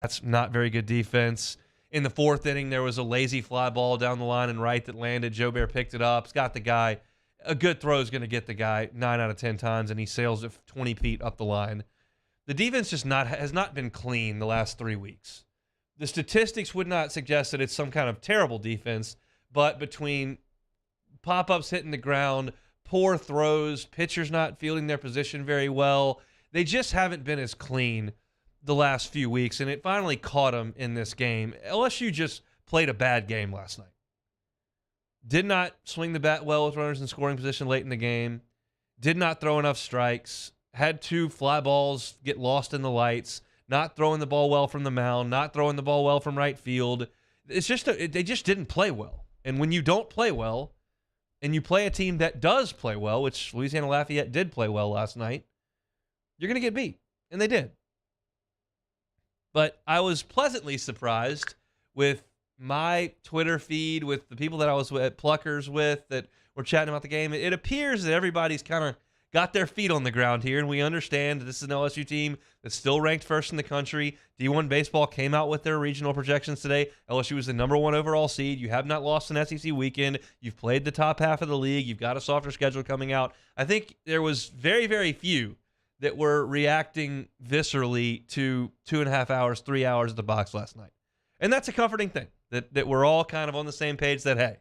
That's not very good defense. In the fourth inning, there was a lazy fly ball down the line and right that landed. Joe Bear picked it up. It's got the guy. A good throw is going to get the guy 9 out of 10 times, and he sails it 20 feet up the line. The defense has not been clean the last 3 weeks. The statistics would not suggest that it's some kind of terrible defense, but between pop-ups hitting the ground, poor throws, pitchers not fielding their position very well, they just haven't been as clean the last few weeks, and it finally caught them in this game. LSU just played a bad game last night. Did not swing the bat well with runners in scoring position late in the game. Did not throw enough strikes. Had 2 fly balls get lost in the lights. Not throwing the ball well from the mound. Not throwing the ball well from right field. It's just they just didn't play well. And when you don't play well, and you play a team that does play well, which Louisiana Lafayette did play well last night, you're going to get beat. And they did. But I was pleasantly surprised with my Twitter feed, with the people that I was at Pluckers with that were chatting about the game. It appears that everybody's kind of got their feet on the ground here, and we understand that this is an LSU team that's still ranked first in the country. D1 Baseball came out with their regional projections today. LSU is the number 1 overall seed. You have not lost an SEC weekend. You've played the top half of the league. You've got a softer schedule coming out. I think there was very, very few that were reacting viscerally to 2.5 hours, 3 hours at the box last night. And that's a comforting thing, that we're all kind of on the same page that, hey.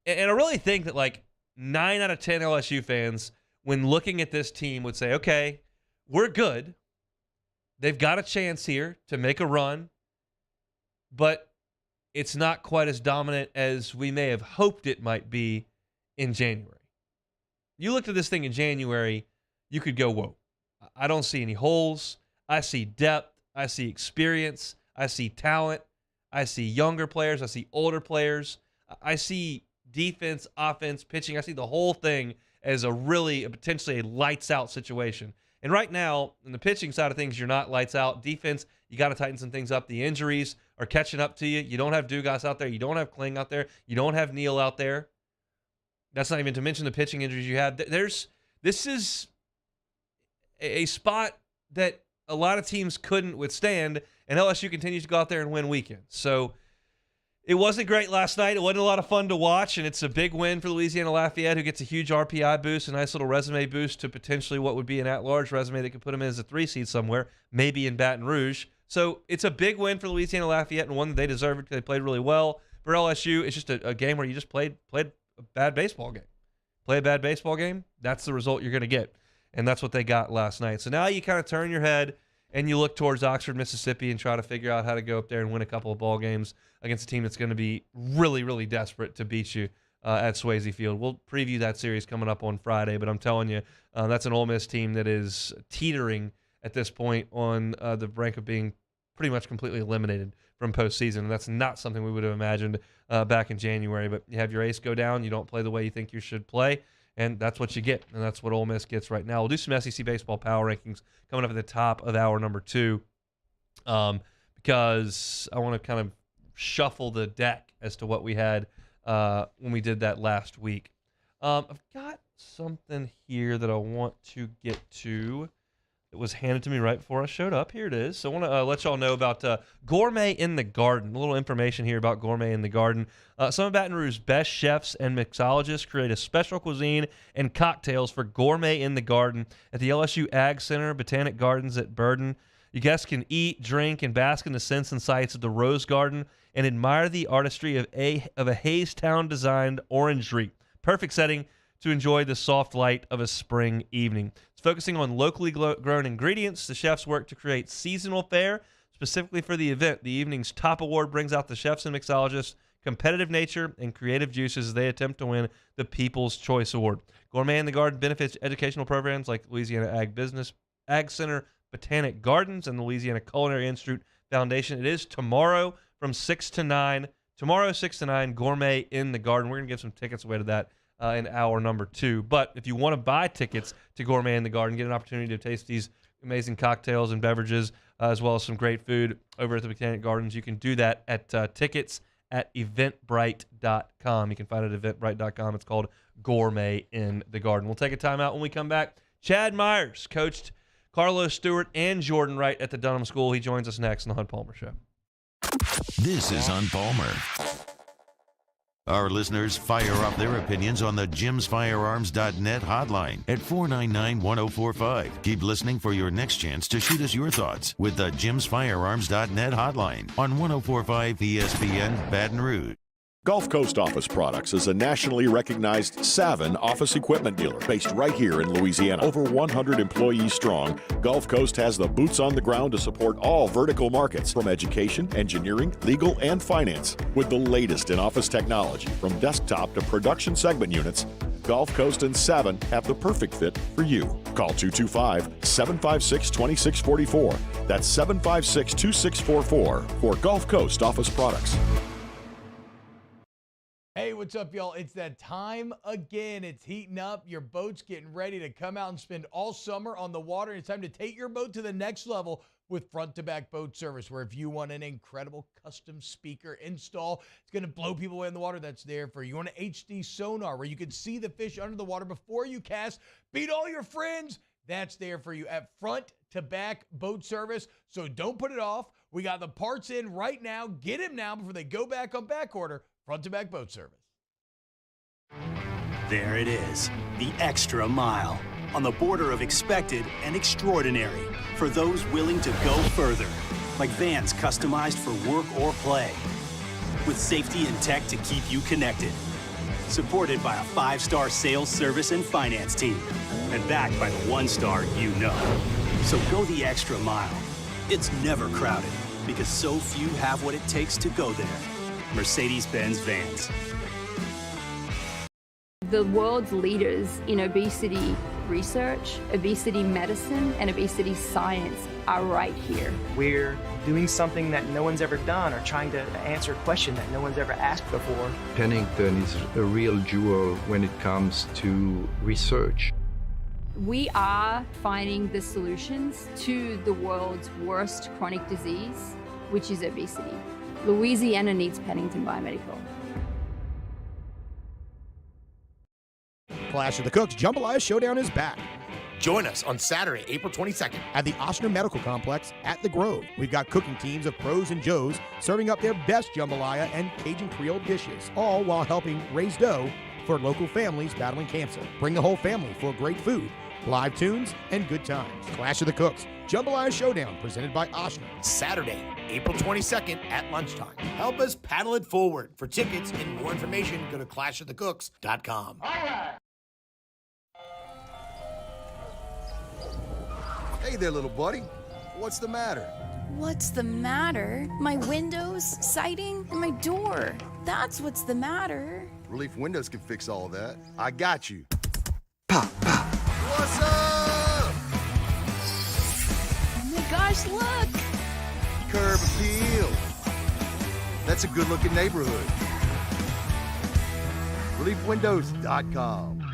And I really think that like 9 out of 10 LSU fans, when looking at this team, would say, okay, we're good. They've got a chance here to make a run, but it's not quite as dominant as we may have hoped it might be in January. You looked at this thing in January, you could go, whoa, I don't see any holes. I see depth. I see experience. I see talent. I see younger players. I see older players. I see defense, offense, pitching. I see the whole thing as potentially a lights-out situation. And right now, in the pitching side of things, you're not lights out. Defense, you got to tighten some things up. The injuries are catching up to you. You don't have Dugas out there. You don't have Kling out there. You don't have Neal out there. That's not even to mention the pitching injuries you have. This is a spot that a lot of teams couldn't withstand, and LSU continues to go out there and win weekends. So it wasn't great last night. It wasn't a lot of fun to watch, and it's a big win for Louisiana Lafayette, who gets a huge RPI boost, a nice little resume boost to potentially what would be an at-large resume that could put them in as a 3 seed somewhere, maybe in Baton Rouge. So it's a big win for Louisiana Lafayette, and one that they deserved because they played really well. For LSU, it's just a game where you just played a bad baseball game. Play a bad baseball game, that's the result you're going to get. And that's what they got last night. So now you kind of turn your head and you look towards Oxford, Mississippi, and try to figure out how to go up there and win a couple of ball games against a team that's going to be really, really desperate to beat you at Swayze Field. We'll preview that series coming up on Friday, but I'm telling you, that's an Ole Miss team that is teetering at this point on the brink of being pretty much completely eliminated from postseason, and that's not something we would have imagined back in January. But you have your ace go down, you don't play the way you think you should play, and that's what you get, and that's what Ole Miss gets right now. We'll do some SEC baseball power rankings coming up at the top of hour number 2 because I want to kind of shuffle the deck as to what we had when we did that last week. I've got something here that I want to get to. It was handed to me right before I showed up. Here it is. So I want to let y'all know about Gourmet in the Garden. A little information here about Gourmet in the Garden. Some of Baton Rouge's best chefs and mixologists create a special cuisine and cocktails for Gourmet in the Garden at the LSU Ag Center, Botanic Gardens at Burden. You guests can eat, drink, and bask in the scents and sights of the Rose Garden and admire the artistry of a Hayes-Town-designed orangery. Perfect setting to enjoy the soft light of a spring evening. It's focusing on locally grown ingredients. The chefs work to create seasonal fare specifically for the event. The evening's top award brings out the chefs and mixologists' competitive nature and creative juices as they attempt to win the People's Choice Award. Gourmet in the Garden benefits educational programs like Louisiana Ag Center, Botanic Gardens, and the Louisiana Culinary Institute Foundation. It is tomorrow from 6 to 9. Tomorrow, 6 to 9, Gourmet in the Garden. We're going to give some tickets away to that in hour number 2. But if you want to buy tickets to Gourmet in the Garden, get an opportunity to taste these amazing cocktails and beverages, as well as some great food over at the Botanic Gardens, you can do that at tickets at eventbrite.com. You can find it at eventbrite.com. It's called Gourmet in the Garden. We'll take a timeout when we come back. Chad Myers called Carlos Stewart and Jordan Wright at the Dunham School. He joins us next on the Hunt Palmer Show. This is Hunt Palmer. Our listeners fire off their opinions on the jimsfirearms.net hotline at 499-1045. Keep listening for your next chance to shoot us your thoughts with the jimsfirearms.net hotline on 1045 ESPN Baton Rouge. Gulf Coast Office Products is a nationally recognized Savin office equipment dealer based right here in Louisiana. Over 100 employees strong, Gulf Coast has the boots on the ground to support all vertical markets from education, engineering, legal, and finance. With the latest in office technology from desktop to production segment units, Gulf Coast and Savin have the perfect fit for you. Call 225-756-2644. That's 756-2644 for Gulf Coast Office Products. Hey, what's up, y'all? It's that time again. It's heating up. Your boat's getting ready to come out and spend all summer on the water. It's time to take your boat to the next level with front-to-back boat service, where if you want an incredible custom speaker install, it's going to blow people away in the water, that's there for you. You want an HD sonar where you can see the fish under the water before you cast, beat all your friends, that's there for you at front-to-back boat service. So don't put it off. We got the parts in right now. Get them now before they go back on back order. Front-to-back boat service. There it is, the extra mile, on the border of expected and extraordinary, for those willing to go further, like vans customized for work or play, with safety and tech to keep you connected, supported by a 5-star sales, service, and finance team, and backed by the 1-star you know. So go the extra mile. It's never crowded, because so few have what it takes to go there. Mercedes-Benz Vans. The world's leaders in obesity research, obesity medicine, and obesity science are right here. We're doing something that no one's ever done, or trying to answer a question that no one's ever asked before. Pennington is a real jewel when it comes to research. We are finding the solutions to the world's worst chronic disease, which is obesity. Louisiana needs Pennington Biomedical. Clash of the Cooks Jambalaya Showdown is back. Join us on Saturday, April 22nd at the Ochsner Medical Complex at The Grove. We've got cooking teams of pros and joes serving up their best jambalaya and Cajun Creole dishes, all while helping raise dough for local families battling cancer. Bring the whole family for great food, live tunes, and good times. Clash of the Cooks Jambalaya Showdown, presented by Ochsner. Saturday, April 22nd at lunchtime. Help us paddle it forward. For tickets and more information, go to clashofthecooks.com. All right. Hey there, little buddy. What's the matter? What's the matter? My windows, siding, and my door. That's what's the matter. Relief Windows can fix all of that. I got you. Pop, pop. What's up? Oh my gosh, look! Curb appeal. That's a good-looking neighborhood. ReliefWindows.com.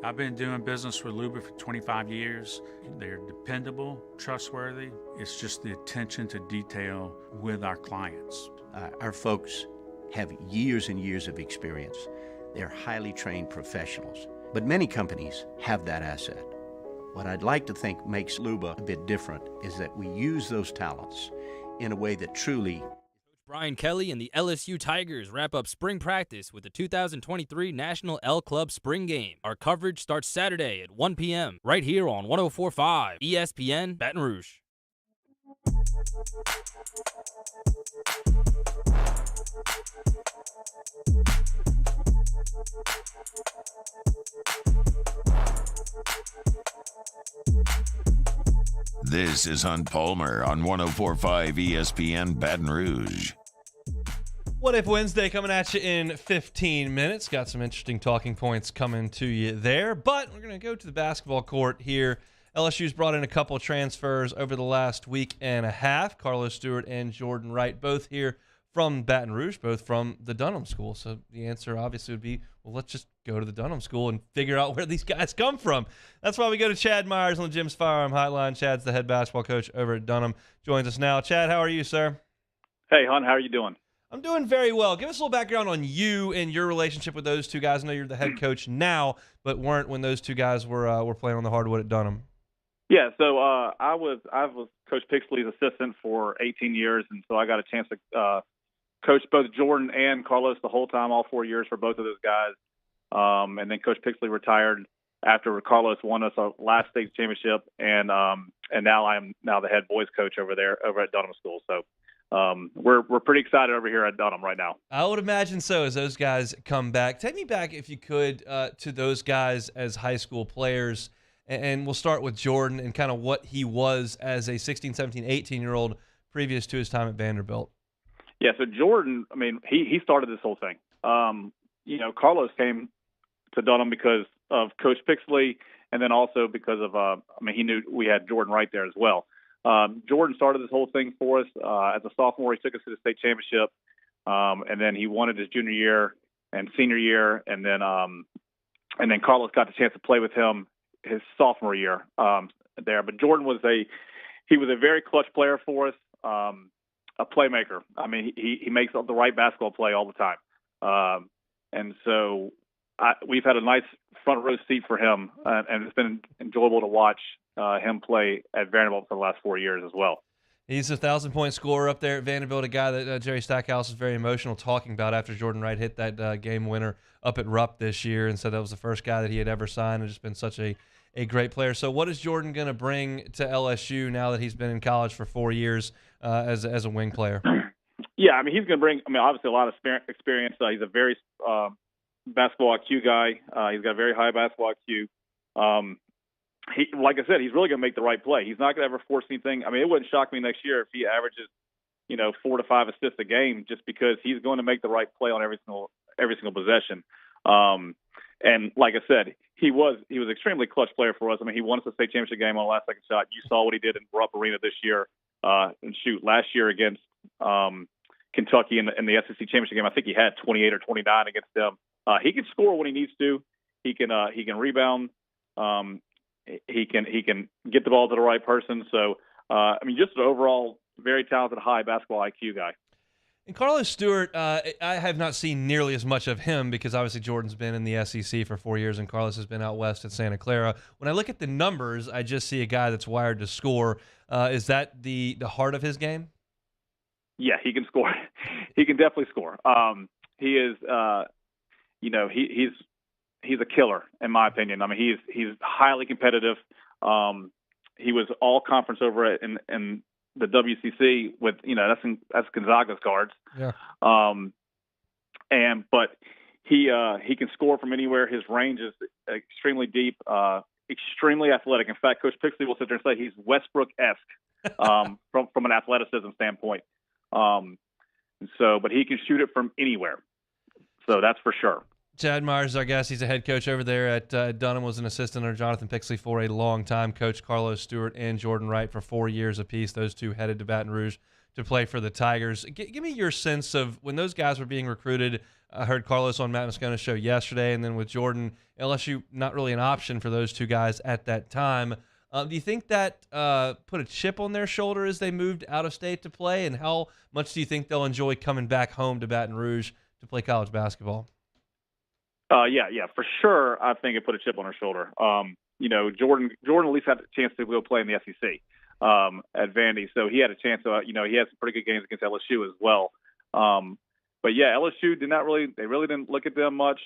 I've been doing business with Luba for 25 years. They're dependable, trustworthy. It's just the attention to detail with our clients. Our folks have years and years of experience. They're highly trained professionals, but many companies have that asset. What I'd like to think makes Luba a bit different is that we use those talents in a way that truly Brian Kelly and the LSU Tigers wrap up spring practice with the 2023 National L Club Spring Game. Our coverage starts Saturday at 1 p.m. right here on 104.5 ESPN Baton Rouge. This is Hunt Palmer on 104.5 ESPN Baton Rouge. What If Wednesday coming at you in 15 minutes. Got some interesting talking points coming to you there, but we're going to go to the basketball court here. LSU's brought in a couple of transfers over the last week and a half. Carlos Stewart and Jordan Wright, both here from Baton Rouge, both from the Dunham School. So the answer obviously would be, well, let's just go to the Dunham School and figure out where these guys come from. That's why we go to Chad Myers on the Jim's Firearm Hotline. Chad's the head basketball coach over at Dunham. Joins us now. Chad, how are you, sir? Hey, hon, how are you doing? I'm doing very well. Give us a little background on you and your relationship with those two guys. I know you're the head coach now, but weren't when those two guys were playing on the hardwood at Dunham. Yeah, so I was Coach Pixley's assistant for 18 years, and so I got a chance to coach both Jordan and Carlos the whole time, all 4 years for both of those guys. And then Coach Pixley retired after Carlos won us our last state championship, and now I'm the head boys coach over at Dunham School. So. We're pretty excited over here at Dunham right now. I would imagine so as those guys come back. Take me back, if you could, to those guys as high school players, and we'll start with Jordan and kind of what he was as a 16, 17, 18-year-old previous to his time at Vanderbilt. Yeah, so Jordan, I mean, he started this whole thing. Carlos came to Dunham because of Coach Pixley, and then also because of, he knew we had Jordan right there as well. Jordan started this whole thing for us. As a sophomore, he took us to the state championship, and then he won it his junior year and senior year, and then Carlos got the chance to play with him his sophomore year there. But Jordan was a very clutch player for us, a playmaker. I mean, he makes the right basketball play all the time, and so we've had a nice front row seat for him, and it's been enjoyable to watch him play at Vanderbilt for the last 4 years as well. He's a 1,000-point scorer up there at Vanderbilt, a guy that Jerry Stackhouse is very emotional talking about after Jordan Wright hit that game winner up at Rupp this year, and said that was the first guy that he had ever signed, and just been such a great player. So what is Jordan going to bring to LSU now that he's been in college for 4 years as a wing player? Yeah, I mean, he's going to bring, obviously a lot of experience. He's a very basketball IQ guy. He's got a very high basketball IQ. Like I said, he's really going to make the right play. He's not going to ever force anything. I mean, it wouldn't shock me next year if he averages, 4 to 5 assists a game, just because he's going to make the right play on every single possession. And like I said, he was extremely clutch player for us. I mean, he won us the state championship game on the last second shot. You saw what he did in Rupp Arena this year, and last year against Kentucky in the SEC championship game. I think he had 28 or 29 against them. He can score when he needs to. He can rebound. He can get the ball to the right person. So, just an overall very talented, high basketball IQ guy. And Carlos Stewart, I have not seen nearly as much of him because obviously Jordan's been in the SEC for 4 years and Carlos has been out west at Santa Clara. When I look at the numbers, I just see a guy that's wired to score. Is that the heart of his game? Yeah, he can score. He can definitely score. He is, he's a killer in my opinion. I mean, he's highly competitive. He was all conference over in the WCC with, that's Gonzaga's guards. Yeah. But he can score from anywhere. His range is extremely deep, extremely athletic. In fact, Coach Pixley will sit there and say he's Westbrook-esque from an athleticism standpoint. But he can shoot it from anywhere. So that's for sure. Chad Myers is our guest. He's a head coach over there at Dunham, was an assistant under Jonathan Pixley for a long time, coached Carlos Stewart and Jordan Wright for 4 years apiece. Those two headed to Baton Rouge to play for the Tigers. Give me your sense of when those guys were being recruited. I heard Carlos on Matt Moscona's show yesterday, and then with Jordan, LSU not really an option for those two guys at that time. Do you think that put a chip on their shoulder as they moved out of state to play, and how much do you think they'll enjoy coming back home to Baton Rouge to play college basketball? Yeah, for sure. I think it put a chip on her shoulder. Jordan at least had a chance to go play in the SEC at Vandy, so he had a chance to, he had some pretty good games against LSU as well. But yeah, LSU they really didn't look at them much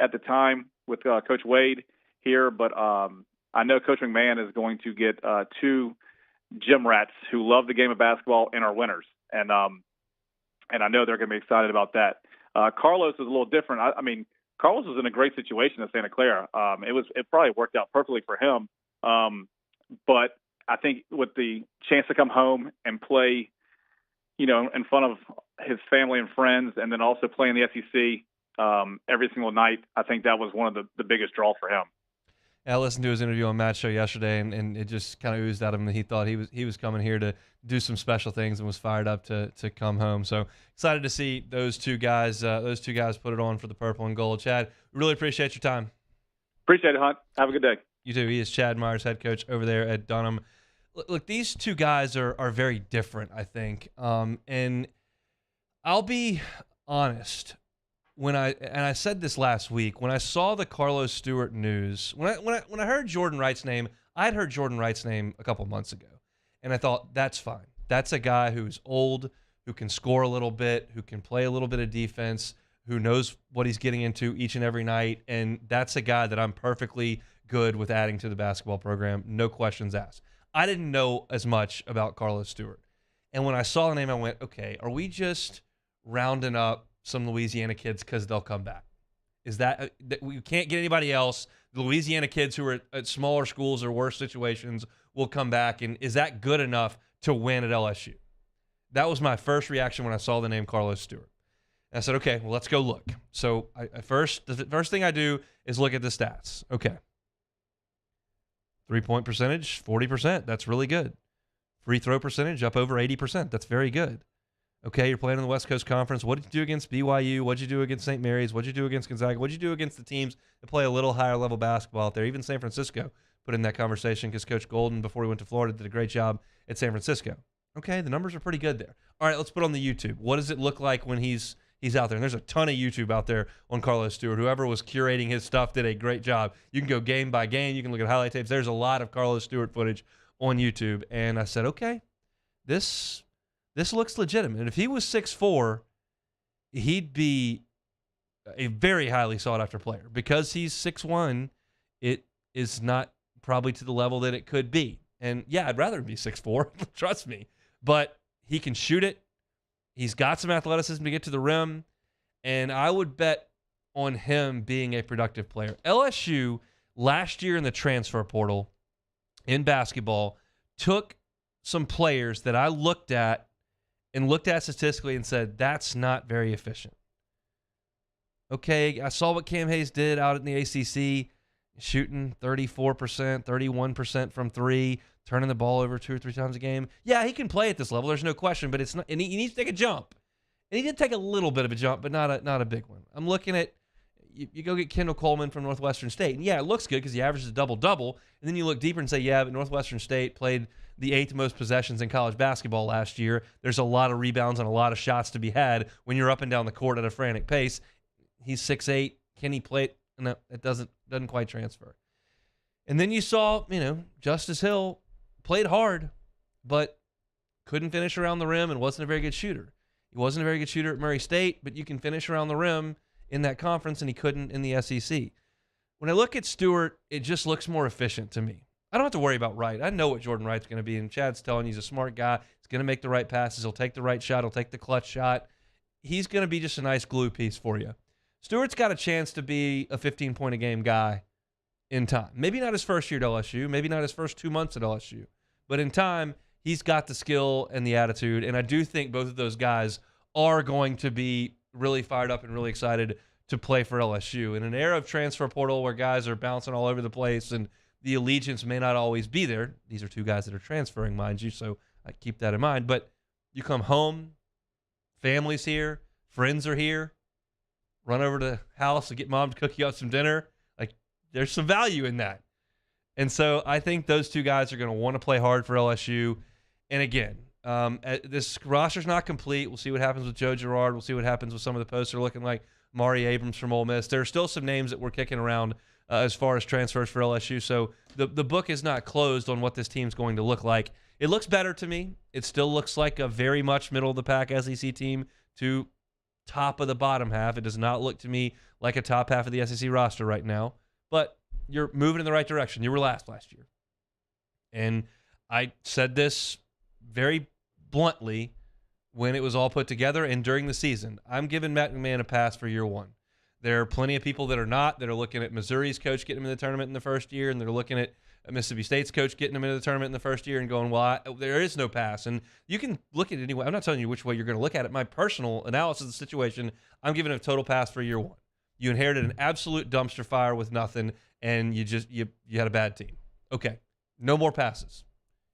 at the time with Coach Wade here. But I know Coach McMahon is going to get 2 gym rats who love the game of basketball and are winners, and I know they're going to be excited about that. Carlos is a little different. I mean, Carlos was in a great situation at Santa Clara. It probably worked out perfectly for him. But I think with the chance to come home and play, in front of his family and friends, and then also playing the SEC every single night. I think that was one of the biggest draw for him. I listened to his interview on Matt's show yesterday, and it just kind of oozed out of him that he thought he was coming here to do some special things and was fired up to come home. So excited to see those two guys put it on for the purple and gold. Chad, really appreciate your time. Appreciate it, Hunt. Have a good day. You too. He is Chad Myers, head coach over there at Dunham. Look, these two guys are very different, I think. And I'll be honest. I said this last week, when I saw the Carlos Stewart news, when I heard Jordan Wright's name, I'd heard Jordan Wright's name a couple months ago, and I thought, that's fine. That's a guy who's old, who can score a little bit, who can play a little bit of defense, who knows what he's getting into each and every night, and that's a guy that I'm perfectly good with adding to the basketball program, no questions asked. I didn't know as much about Carlos Stewart, and when I saw the name, I went, okay, are we just rounding up some Louisiana kids because they'll come back? Is that we can't get anybody else? The Louisiana kids who are at smaller schools or worse situations will come back, and is that good enough to win at LSU? That was my first reaction when I saw the name Carlos Stewart. And I said, okay, well, let's go look. So the first thing I do is look at the stats. Okay. 3-point percentage, 40%. That's really good. Free throw percentage up over 80%. That's very good. Okay, you're playing in the West Coast Conference. What did you do against BYU? What did you do against St. Mary's? What did you do against Gonzaga? What did you do against the teams that play a little higher level basketball out there? Even San Francisco put in that conversation because Coach Golden, before he went to Florida, did a great job at San Francisco. Okay, the numbers are pretty good there. All right, let's put on the YouTube. What does it look like when he's out there? And there's a ton of YouTube out there on Carlos Stewart. Whoever was curating his stuff did a great job. You can go game by game. You can look at highlight tapes. There's a lot of Carlos Stewart footage on YouTube. And I said, okay, this looks legitimate. And if he was 6'4", he'd be a very highly sought-after player. Because he's 6'1", it is not probably to the level that it could be. And, yeah, I'd rather be 6'4", trust me. But he can shoot it. He's got some athleticism to get to the rim. And I would bet on him being a productive player. LSU, last year in the transfer portal in basketball, took some players that I looked at statistically and said, that's not very efficient. Okay, I saw what Cam Hayes did out in the ACC, shooting 34%, 31% from three, turning the ball over 2 or 3 times a game. Yeah, he can play at this level. There's no question, but it's not. And he needs to take a jump. And he did take a little bit of a jump, but not a big one. I'm looking at you go get Kendall Coleman from Northwestern State, and yeah, it looks good because he averages a double-double. And then you look deeper and say, yeah, but Northwestern State played the 8th most possessions in college basketball last year. There's a lot of rebounds and a lot of shots to be had when you're up and down the court at a frantic pace. He's 6'8". Can he play it? No, it doesn't quite transfer. And then you saw, Justice Hill played hard, but couldn't finish around the rim and wasn't a very good shooter. He wasn't a very good shooter at Murray State, but you can finish around the rim in that conference, and he couldn't in the SEC. When I look at Stewart, it just looks more efficient to me. I don't have to worry about Wright. I know what Jordan Wright's going to be, and Chad's telling you he's a smart guy. He's going to make the right passes. He'll take the right shot. He'll take the clutch shot. He's going to be just a nice glue piece for you. Stewart's got a chance to be a 15-point-a-game guy in time. Maybe not his first year at LSU. Maybe not his first 2 months at LSU. But in time, he's got the skill and the attitude, and I do think both of those guys are going to be really fired up and really excited to play for LSU. In an era of transfer portal where guys are bouncing all over the place and the allegiance may not always be there. These are 2 guys that are transferring, mind you, so I keep that in mind. But you come home, family's here, friends are here, run over to the house and get mom to cook you up some dinner. Like, there's some value in that. And so I think those 2 guys are going to want to play hard for LSU. And again, this roster's not complete. We'll see what happens with Joe Girard. We'll see what happens with some of the posts that are looking like Mari Abrams from Ole Miss. There are still some names that we're kicking around as far as transfers for LSU. So the book is not closed on what this team's going to look like. It looks better to me. It still looks like a very much middle-of-the-pack SEC team to top of the bottom half. It does not look to me like a top half of the SEC roster right now. But you're moving in the right direction. You were last year. And I said this very bluntly when it was all put together and during the season. I'm giving Matt McMahon a pass for year 1. There are plenty of people that are not, that are looking at Missouri's coach getting him in the tournament in the first year, and they're looking at Mississippi State's coach getting them into the tournament in the first year and going, well, there is no pass. And you can look at it anyway. I'm not telling you which way you're going to look at it. My personal analysis of the situation, I'm giving it a total pass for year one. You inherited an absolute dumpster fire with nothing, and you had a bad team. Okay, no more passes.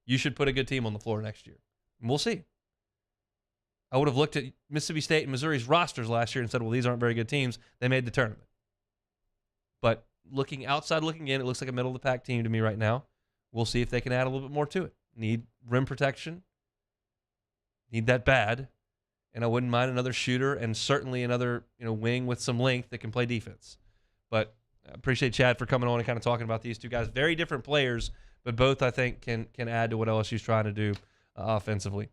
You should put a good team on the floor next year. And we'll see. I would have looked at Mississippi State and Missouri's rosters last year and said, well, these aren't very good teams. They made the tournament. But looking outside, looking in, it looks like a middle-of-the-pack team to me right now. We'll see if they can add a little bit more to it. Need rim protection. Need that bad. And I wouldn't mind another shooter and certainly another wing with some length that can play defense. But I appreciate Chad for coming on and kind of talking about these two guys. Very different players, but both I think can add to what LSU's trying to do offensively.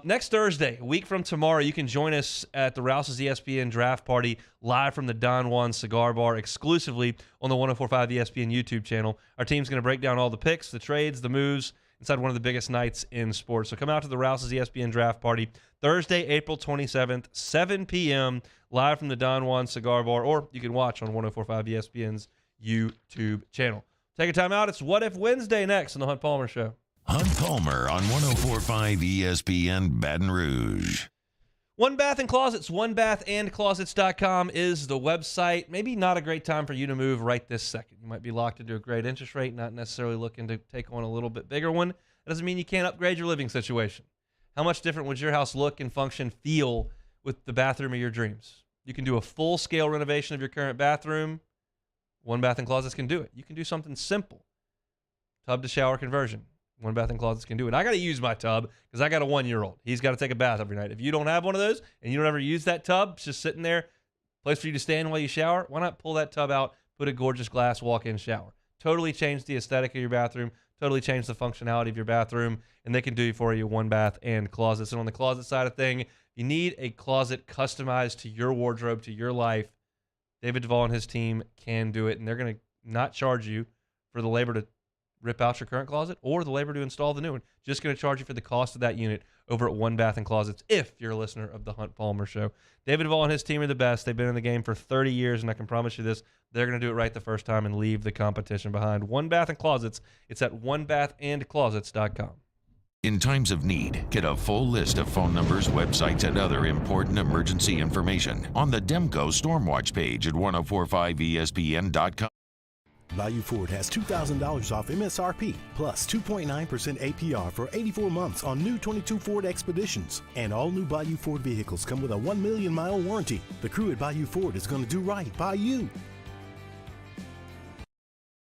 Next Thursday, a week from tomorrow, you can join us at the Rouse's ESPN Draft Party live from the Don Juan Cigar Bar exclusively on the 104.5 ESPN YouTube channel. Our team's going to break down all the picks, the trades, the moves inside one of the biggest nights in sports. So come out to the Rouse's ESPN Draft Party Thursday, April 27th, 7 p.m., live from the Don Juan Cigar Bar, or you can watch on 104.5 ESPN's YouTube channel. Take a time out. It's What If Wednesday next on the Hunt Palmer Show. Hunt Palmer on 104.5 ESPN Baton Rouge. One Bath and Closets, onebathandclosets.com is the website. Maybe not a great time for you to move right this second. You might be locked into a great interest rate, not necessarily looking to take on a little bit bigger one. That doesn't mean you can't upgrade your living situation. How much different would your house look and function, feel with the bathroom of your dreams? You can do a full-scale renovation of your current bathroom. One Bath and Closets can do it. You can do something simple. Tub to shower conversion. One Bath and Closets can do it. I got to use my tub because I got a 1-year-old. He's got to take a bath every night. If you don't have one of those and you don't ever use that tub, it's just sitting there, place for you to stand while you shower, why not pull that tub out, put a gorgeous glass walk-in shower? Totally change the aesthetic of your bathroom, totally change the functionality of your bathroom, and they can do it for you, One Bath and Closets. And on the closet side of thing, you need a closet customized to your wardrobe, to your life. David Duvall and his team can do it, and they're going to not charge you for the labor to rip out your current closet or the labor to install the new one. Just going to charge you for the cost of that unit over at One Bath and Closets if you're a listener of the Hunt Palmer Show. David Duvall and his team are the best. They've been in the game for 30 years, and I can promise you this, they're going to do it right the first time and leave the competition behind. One Bath and Closets. It's at onebathandclosets.com. In times of need, get a full list of phone numbers, websites, and other important emergency information on the Demco Stormwatch page at 1045ESPN.com. Bayou Ford has $2,000 off MSRP plus 2.9% APR for 84 months on new 22 Ford Expeditions. And all new Bayou Ford vehicles come with a 1 million mile warranty. The crew at Bayou Ford is going to do right by you.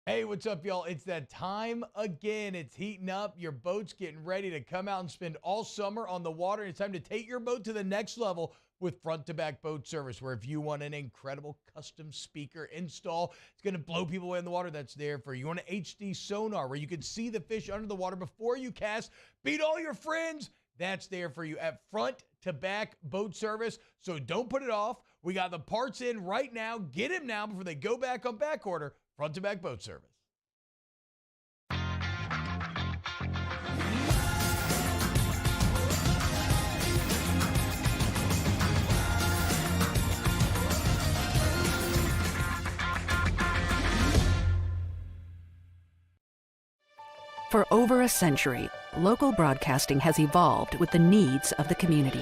Hey, what's up, y'all? It's that time again. It's heating up. Your boat's getting ready to come out and spend all summer on the water. It's time to take your boat to the next level with front-to-back boat service, where if you want an incredible custom speaker install, it's going to blow people away in the water, that's there for you. You want an HD sonar where you can see the fish under the water before you cast, beat all your friends, that's there for you at front-to-back boat service. So don't put it off. We got the parts in right now. Get them now before they go back on back order. Front-to-back boat service. For over a century, local broadcasting has evolved with the needs of the community.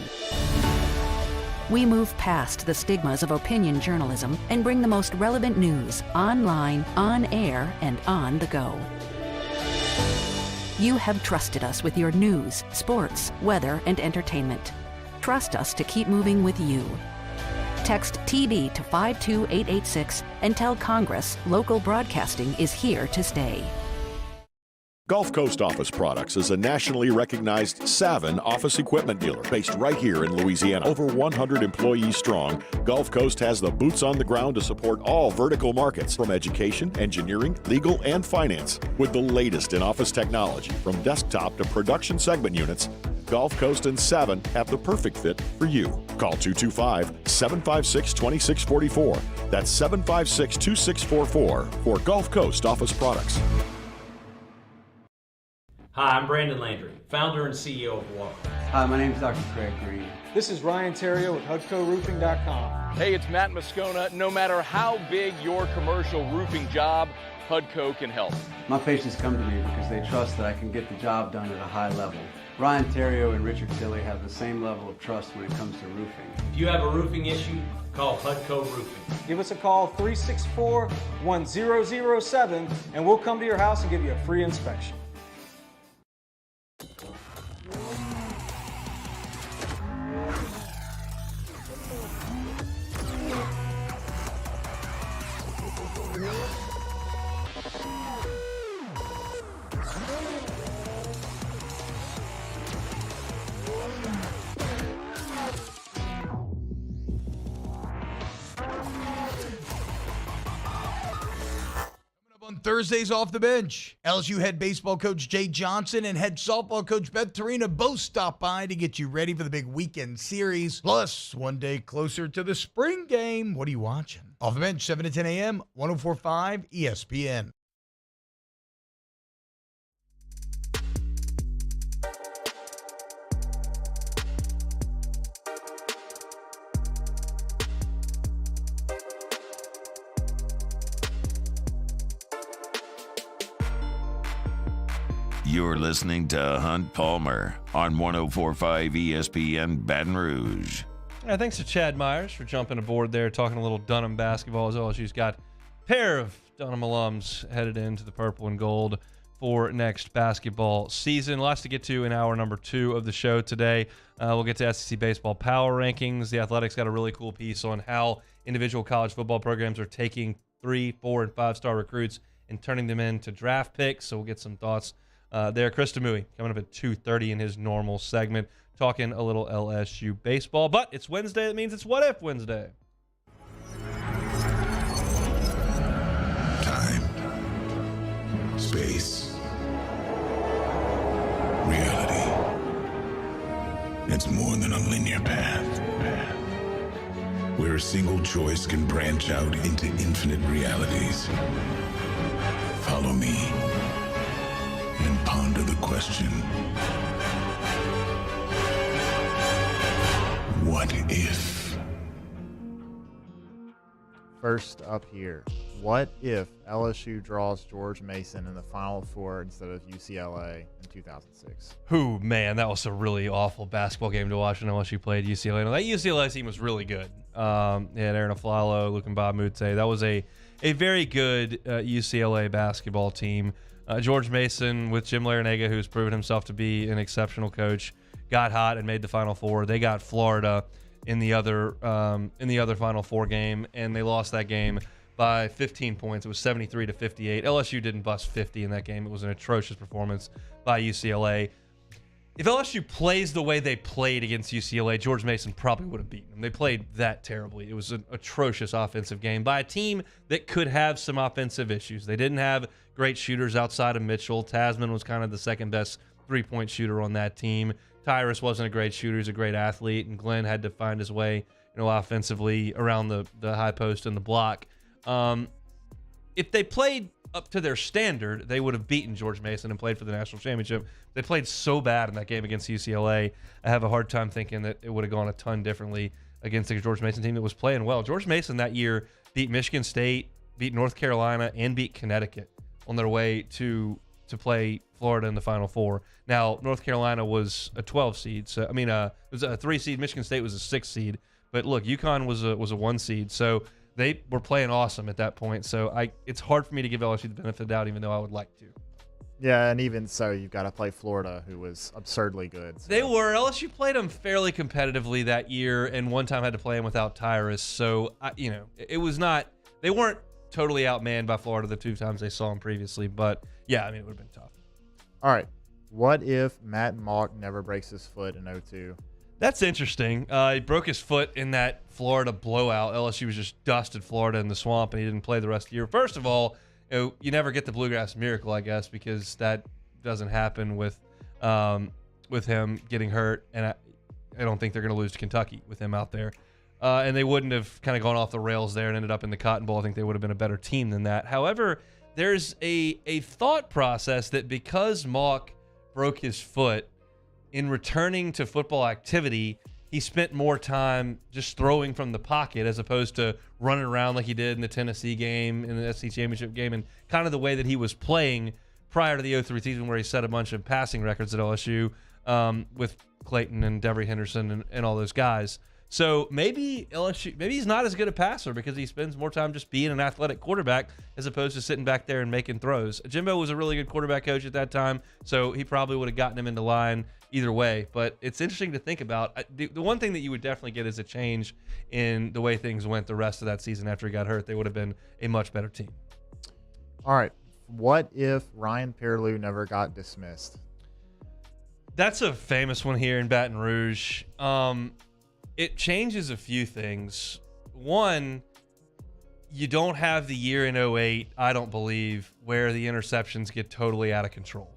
We move past the stigmas of opinion journalism and bring the most relevant news online, on air, and on the go. You have trusted us with your news, sports, weather, and entertainment. Trust us to keep moving with you. Text TV to 52886 and tell Congress local broadcasting is here to stay. Gulf Coast Office Products is a nationally recognized Savin office equipment dealer based right here in Louisiana. Over 100 employees strong, Gulf Coast has the boots on the ground to support all vertical markets, from education, engineering, legal, and finance. With the latest in office technology, from desktop to production segment units, Gulf Coast and Savin have the perfect fit for you. Call 225-756-2644. That's 756-2644 for Gulf Coast Office Products. Hi, I'm Brandon Landry, founder and CEO of Walker. Hi, my name is Dr. Craig Green. This is Ryan Terrio with HUDCORoofing.com. Hey, it's Matt Moscona. No matter how big your commercial roofing job Hudco can help. My patients come to me because they trust that I can get the job done at a high level. Ryan Terrio and Richard Tilley have the same level of trust when it comes to roofing. If you have a roofing issue, call Hudco Roofing. Give us a call, 364-1007, and we'll come to your house and give you a free inspection. On Thursdays off the bench, LSU head baseball coach Jay Johnson and head softball coach Beth Torina both stop by to get you ready for the big weekend series. Plus, one day closer to the spring game. What are you watching? Off the bench, 7 to 10 a.m., 104.5 ESPN. You're listening to Hunt Palmer on 104.5 ESPN Baton Rouge. Yeah, thanks to Chad Myers for jumping aboard there, talking a little Dunham basketball as well. She's got a pair of Dunham alums headed into the purple and gold for next basketball season. Lots to get to in hour number 2 of the show today. We'll get to SEC baseball power rankings. The Athletics got a really cool piece on how individual college football programs are taking 3, 4, and 5-star recruits and turning them into draft picks. So we'll get some thoughts there. Chris Demui coming up at 2:30 in his normal segment, talking a little LSU baseball. But it's Wednesday. That means it's What If Wednesday. Time, space, reality. It's more than a linear path. Where a single choice can branch out into infinite realities. Follow me and ponder the question, what if? First up here, what if LSU draws George Mason in the Final Four instead of UCLA in 2006? Whew, man, that was a really awful basketball game to watch when LSU played UCLA. Now, that UCLA team was really good. They had Aaron Aflalo, Luke Mbamute. That was a very good UCLA basketball team. George Mason with Jim Larinaga, who's proven himself to be an exceptional coach, got hot and made the Final Four. They got Florida in the other Final Four game, and they lost that game by 15 points. It was 73-58. LSU didn't bust 50 in that game. It was an atrocious performance by UCLA. If LSU plays the way they played against UCLA, George Mason probably would have beaten them. They played that terribly. It was an atrocious offensive game by a team that could have some offensive issues. They didn't have great shooters outside of Mitchell. Tasman was kind of the second best three-point shooter on that team. Tyrus wasn't a great shooter. He's a great athlete, and Glenn had to find his way, offensively around the high post and the block. If they played up to their standard, they would have beaten George Mason and played for the national championship. They played so bad in that game against UCLA. I have a hard time thinking that it would have gone a ton differently against the George Mason team that was playing well. George Mason that year beat Michigan State, beat North Carolina, and beat Connecticut on their way to play Florida in the Final Four. Now, North Carolina was a 12 seed. So it was a 3 seed. Michigan State was a 6 seed. But look, UConn was a 1 seed. So they were playing awesome at that point. So it's hard for me to give LSU the benefit of the doubt, even though I would like to. Yeah, and even so, you've got to play Florida, who was absurdly good. So. They were. LSU played them fairly competitively that year, and one time had to play them without Tyrus. So, it was not – they weren't totally outmanned by Florida the 2 times they saw them previously. But, yeah, it would have been tough. All right. What if Matt Mock never breaks his foot in 2002? That's interesting. He broke his foot in that Florida blowout. LSU was just dusted Florida in the swamp, and he didn't play the rest of the year. First of all, you never get the Bluegrass Miracle, I guess, because that doesn't happen with him getting hurt, and I don't think they're going to lose to Kentucky with him out there. And they wouldn't have kind of gone off the rails there and ended up in the Cotton Bowl. I think they would have been a better team than that. However, there's a thought process that because Mock broke his foot, in returning to football activity, he spent more time just throwing from the pocket as opposed to running around like he did in the Tennessee game, in the SEC championship game, and kind of the way that he was playing prior to the 03 season where he set a bunch of passing records at LSU with Clayton and Devery Henderson and all those guys. So maybe he's not as good a passer because he spends more time just being an athletic quarterback as opposed to sitting back there and making throws. Jimbo was a really good quarterback coach at that time, so he probably would have gotten him into line either way. But it's interesting to think about. The one thing that you would definitely get is a change in the way things went the rest of that season after he got hurt. They would have been a much better team. All right. What if Ryan Pearlou never got dismissed? That's a famous one here in Baton Rouge. It changes a few things. One, you don't have the year in 08, I don't believe, where the interceptions get totally out of control.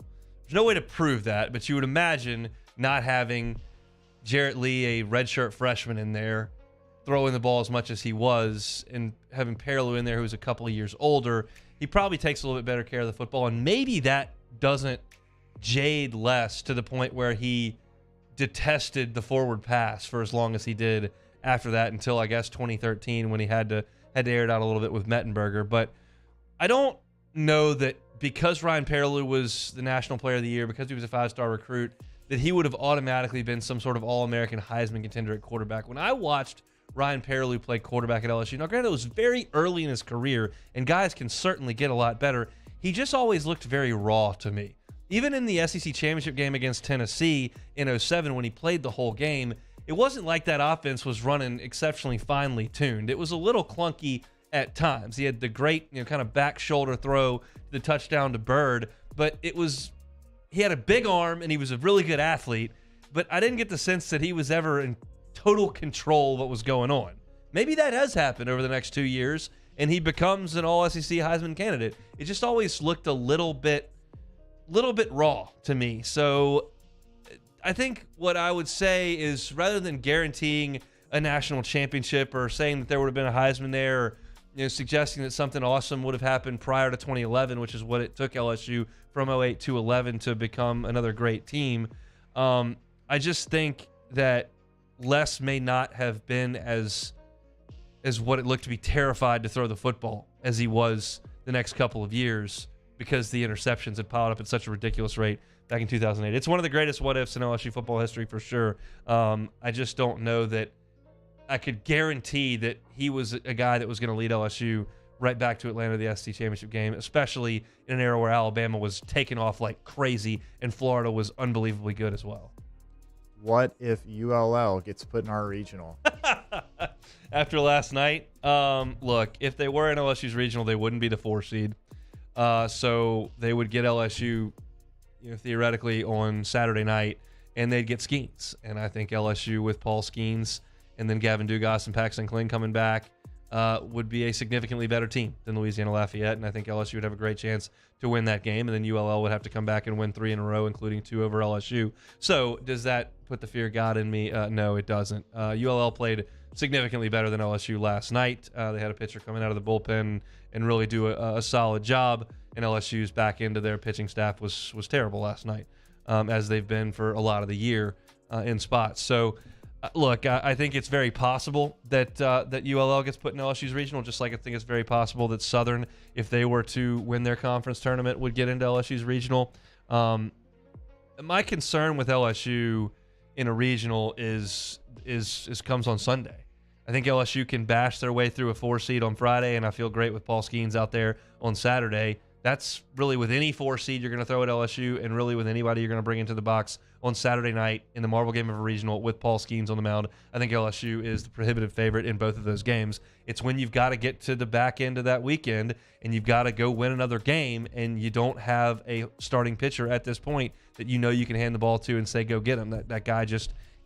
There's no way to prove that, but you would imagine not having Jarrett Lee, a redshirt freshman, in there throwing the ball as much as he was, and having Pearlou in there who's a couple of years older. He probably takes a little bit better care of the football, and maybe that doesn't jade less to the point where he detested the forward pass for as long as he did after that until, I guess, 2013 when he had to air it out a little bit with Mettenberger. But I don't know that because Ryan Pearlou was the National Player of the Year, because he was a 5-star recruit, that he would have automatically been some sort of All-American Heisman contender at quarterback. When I watched Ryan Pearlou play quarterback at LSU, now granted it was very early in his career, and guys can certainly get a lot better, he just always looked very raw to me. Even in the SEC championship game against Tennessee in 07 when he played the whole game, it wasn't like that offense was running exceptionally finely tuned. It was a little clunky at times. He had the great, kind of back shoulder throw, the touchdown to Bird, but he had a big arm and he was a really good athlete, but I didn't get the sense that he was ever in total control of what was going on. Maybe that has happened over the next 2 years and he becomes an All-SEC Heisman candidate. It just always looked a little bit raw to me. So I think what I would say is, rather than guaranteeing a national championship or saying that there would have been a Heisman there, or suggesting that something awesome would have happened prior to 2011, which is what it took LSU from 08 to 11 to become another great team, I just think that Les may not have been as what it looked to be terrified to throw the football as he was the next couple of years, because the interceptions had piled up at such a ridiculous rate back in 2008. It's one of the greatest what-ifs in LSU football history for sure. I just don't know that I could guarantee that he was a guy that was going to lead LSU right back to Atlanta, the SEC championship game, especially in an era where Alabama was taking off like crazy and Florida was unbelievably good as well. What if ULL gets put in our regional? After last night, look, if they were in LSU's regional, they wouldn't be the 4 seed. So they would get LSU, theoretically on Saturday night, and they'd get Skeens. And I think LSU with Paul Skeens and then Gavin Dugas and Paxton Kling coming back would be a significantly better team than Louisiana Lafayette. And I think LSU would have a great chance to win that game. And then ULL would have to come back and win 3 in a row, including 2 over LSU. So does that put the fear of God in me? No, it doesn't. ULL played significantly better than LSU last night. They had a pitcher coming out of the bullpen and really do a solid job. And LSU's back into their pitching staff was terrible last night, as they've been for a lot of the year in spots. So, look, I think it's very possible that ULL gets put in LSU's regional, just like I think it's very possible that Southern, if they were to win their conference tournament, would get into LSU's regional. My concern with LSU in a regional is comes on Sunday. I think LSU can bash their way through a 4 seed on Friday, and I feel great with Paul Skeens out there on Saturday. That's really with any 4 seed you're going to throw at LSU, and really with anybody you're going to bring into the box on Saturday night in the Marvel game of a regional with Paul Skeens on the mound. I think LSU is the prohibitive favorite in both of those games. It's when you've got to get to the back end of that weekend and you've got to go win another game, and you don't have a starting pitcher at this point that you can hand the ball to and say, go get him. That guy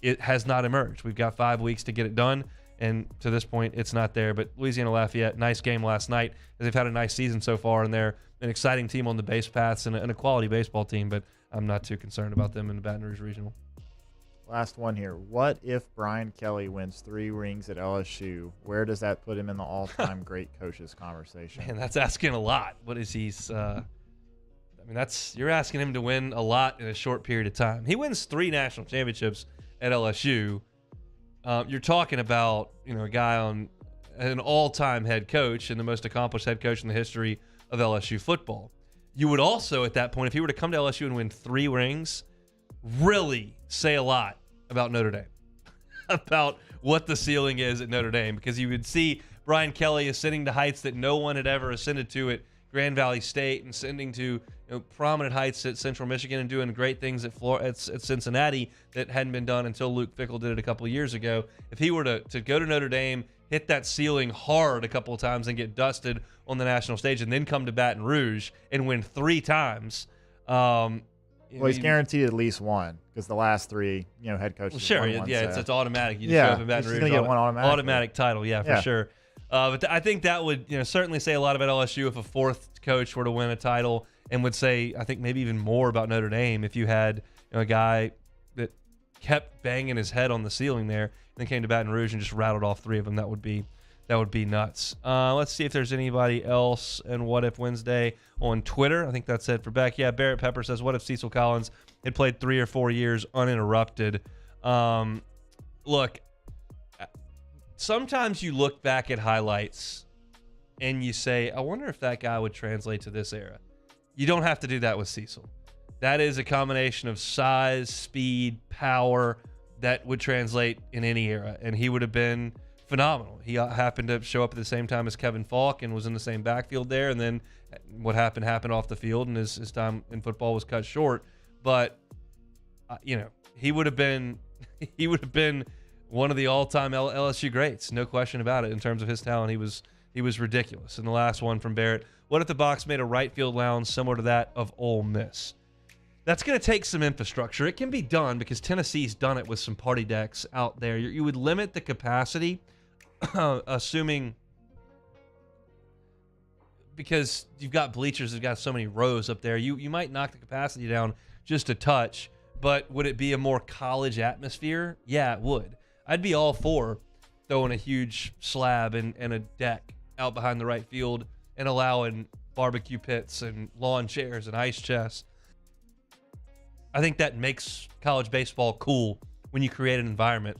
it has not emerged. We've got 5 weeks to get it done. And to this point, it's not there. But Louisiana Lafayette, nice game last night. They've had a nice season so far, and they're an exciting team on the base paths and a quality baseball team. But I'm not too concerned about them in the Baton Rouge Regional. Last one here. What if Brian Kelly wins 3 rings at LSU? Where does that put him in the all-time great coaches conversation? Man, that's asking a lot. What is he's? You're asking him to win a lot in a short period of time. He wins 3 national championships at LSU. you're talking about, a guy on an all-time head coach and the most accomplished head coach in the history of LSU football. You would also, at that point, if he were to come to LSU and win 3 rings, really say a lot about Notre Dame, about what the ceiling is at Notre Dame, because you would see Brian Kelly ascending to heights that no one had ever ascended to at Grand Valley State, and ascending to prominent heights at Central Michigan, and doing great things at Cincinnati that hadn't been done until Luke Fickell did it a couple of years ago. If he were to go to Notre Dame, hit that ceiling hard a couple of times and get dusted on the national stage, and then come to Baton Rouge and win 3 times. Well, he's guaranteed at least one, because the last 3, head coaches. Well, sure, won one, so. it's automatic. You just show up in Baton Rouge. He's going to get one automatic title, for sure. But I think that would certainly say a lot about LSU if a 4th coach were to win a title, and would say, I think, maybe even more about Notre Dame if you had a guy that kept banging his head on the ceiling there, and then came to Baton Rouge and just rattled off 3 of them. That would be nuts. Let's see if there's anybody else in What If Wednesday on Twitter. I think that's it for Beck. Yeah, Barrett Pepper says, what if Cecil Collins had played 3 or 4 years uninterrupted? Look, sometimes you look back at highlights and you say, I wonder if that guy would translate to this era. You don't have to do that with Cecil. That is a combination of size, speed, power that would translate in any era, and he would have been phenomenal. He happened to show up at the same time as Kevin Falk and was in the same backfield there, and then what happened off the field, and his time in football was cut short. But he would have been one of the all-time LSU greats, no question about it. In terms of his talent, he was ridiculous. And the last one from Barrett: what if the box made a right field lounge similar to that of Ole Miss? That's going to take some infrastructure. It can be done because Tennessee's done it with some party decks out there. You would limit the capacity, assuming, because you've got bleachers, you've got so many rows up there, you might knock the capacity down just a touch, but would it be a more college atmosphere? Yeah, it would. I'd be all for throwing a huge slab and a deck out behind the right field and allowing barbecue pits and lawn chairs and ice chests. I think that makes college baseball cool when you create an environment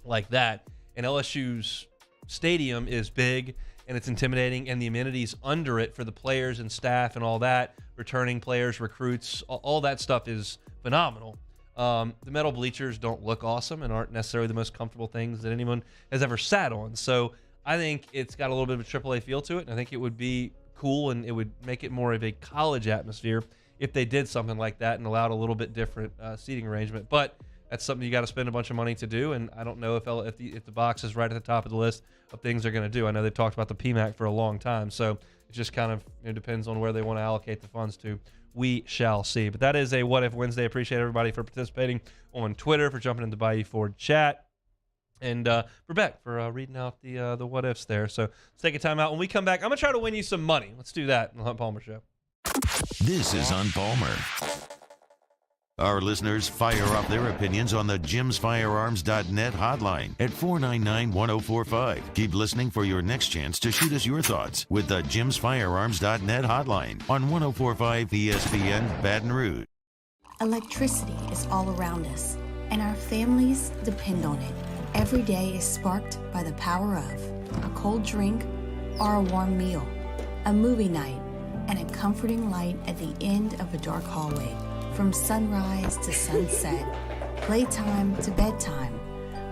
like that. And LSU's stadium is big and it's intimidating, and the amenities under it for the players and staff and all that, returning players, recruits, all that stuff is phenomenal. The metal bleachers don't look awesome and aren't necessarily the most comfortable things that anyone has ever sat on. So I think it's got a little bit of a AAA feel to it, and I think it would be cool and it would make it more of a college atmosphere if they did something like that and allowed a little bit different seating arrangement. But that's something you got to spend a bunch of money to do, and I don't know if the box is right at the top of the list of things they're going to do. I know they've talked about the PMAC for a long time, so it just kind of depends on where they want to allocate the funds to. We shall see. But that is a What If Wednesday. Appreciate everybody for participating on Twitter, for jumping into the Bayou Ford chat, and for Beck for reading out the what ifs there. So let's take a time out. When we come back, I'm going to try to win you some money. Let's do that on the Hunt Palmer Show. This is on Palmer. Our listeners fire up their opinions on the JimsFirearms.net hotline at 499-1045. Keep listening for your next chance to shoot us your thoughts with the JimsFirearms.net hotline on 1045 ESPN Baton Rouge. Electricity is all around us, and our families depend on it. Every day is sparked by the power of a cold drink or a warm meal, a movie night, and a comforting light at the end of a dark hallway. From sunrise to sunset, playtime to bedtime,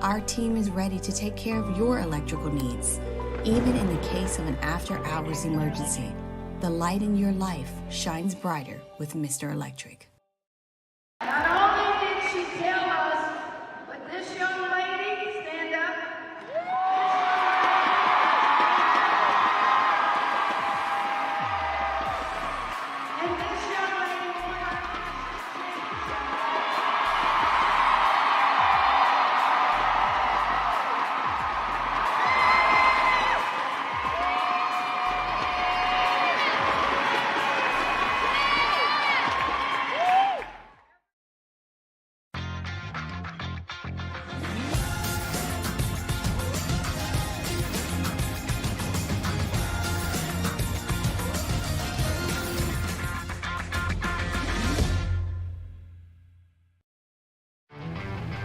our team is ready to take care of your electrical needs. Even in the case of an after-hours emergency, the light in your life shines brighter with Mr. Electric. Not only did she tell us, but this young lady, stand up. And this young lady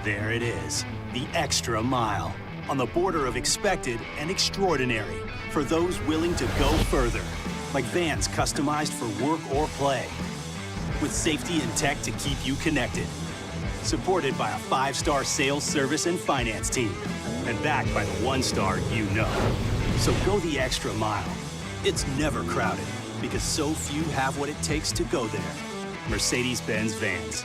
There it is, the extra mile, on the border of expected and extraordinary for those willing to go further, like vans customized for work or play, with safety and tech to keep you connected, supported by a 5-star sales, service, and finance team, and backed by the 1-star you know. So go the extra mile. It's never crowded, because so few have what it takes to go there. Mercedes-Benz Vans.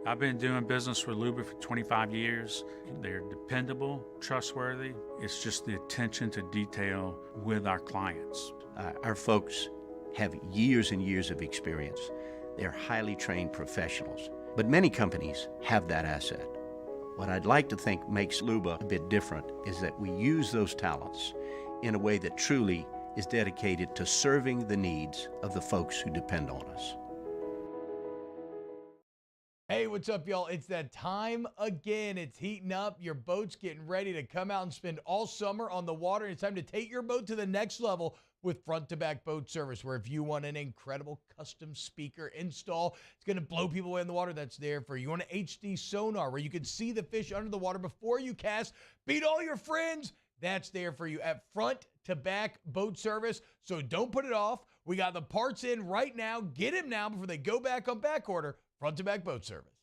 I've been doing business with Luba for 25 years. They're dependable, trustworthy. It's just the attention to detail with our clients. Our folks have years and years of experience. They're highly trained professionals, but many companies have that asset. What I'd like to think makes Luba a bit different is that we use those talents in a way that truly is dedicated to serving the needs of the folks who depend on us. Hey, what's up, y'all? It's that time again. It's heating up. Your boat's getting ready to come out and spend all summer on the water. It's time to take your boat to the next level with front-to-back boat service, where if you want an incredible custom speaker install, it's going to blow people away in the water, that's there for you. You want an HD sonar where you can see the fish under the water before you cast, beat all your friends, that's there for you at front-to-back boat service. So don't put it off. We got the parts in right now. Get them now before they go back on back order. Front-to-back boat service.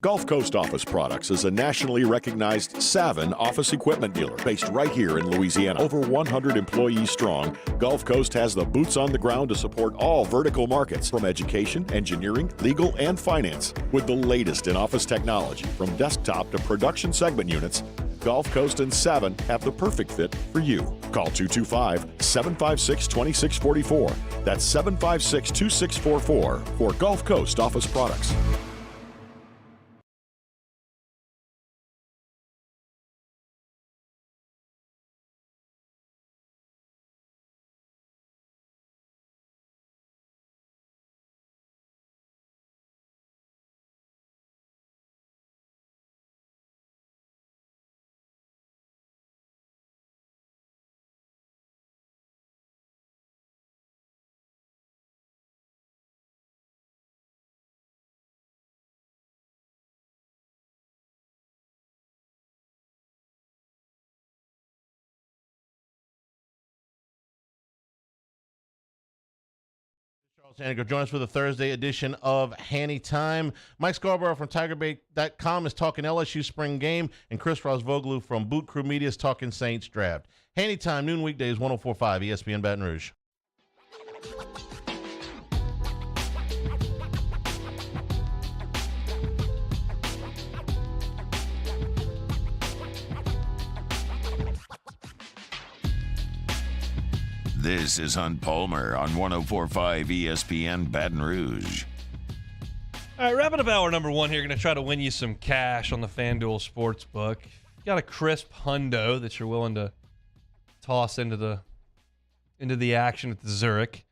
Gulf Coast Office Products is a nationally recognized Savin office equipment dealer based right here in Louisiana. Over 100 employees strong, Gulf Coast has the boots on the ground to support all vertical markets, from education, engineering, legal, and finance. With the latest in office technology, from desktop to production segment units, Gulf Coast and Savin have the perfect fit for you. Call 225-756-2644. That's 756-2644 for Gulf Coast Office Products. Go join us for the Thursday edition of Hanny Time. Mike Scarborough from TigerBait.com is talking LSU spring game, and Chris Rosvoglu from Boot Crew Media is talking Saints draft. Hanny Time, noon weekdays, 104.5 ESPN Baton Rouge. This is Hunt Palmer on 104.5 ESPN Baton Rouge. All right, wrapping up hour number one here. Going to try to win you some cash on the FanDuel Sportsbook. Got a crisp hundo that you're willing to toss into the action at the Zurich.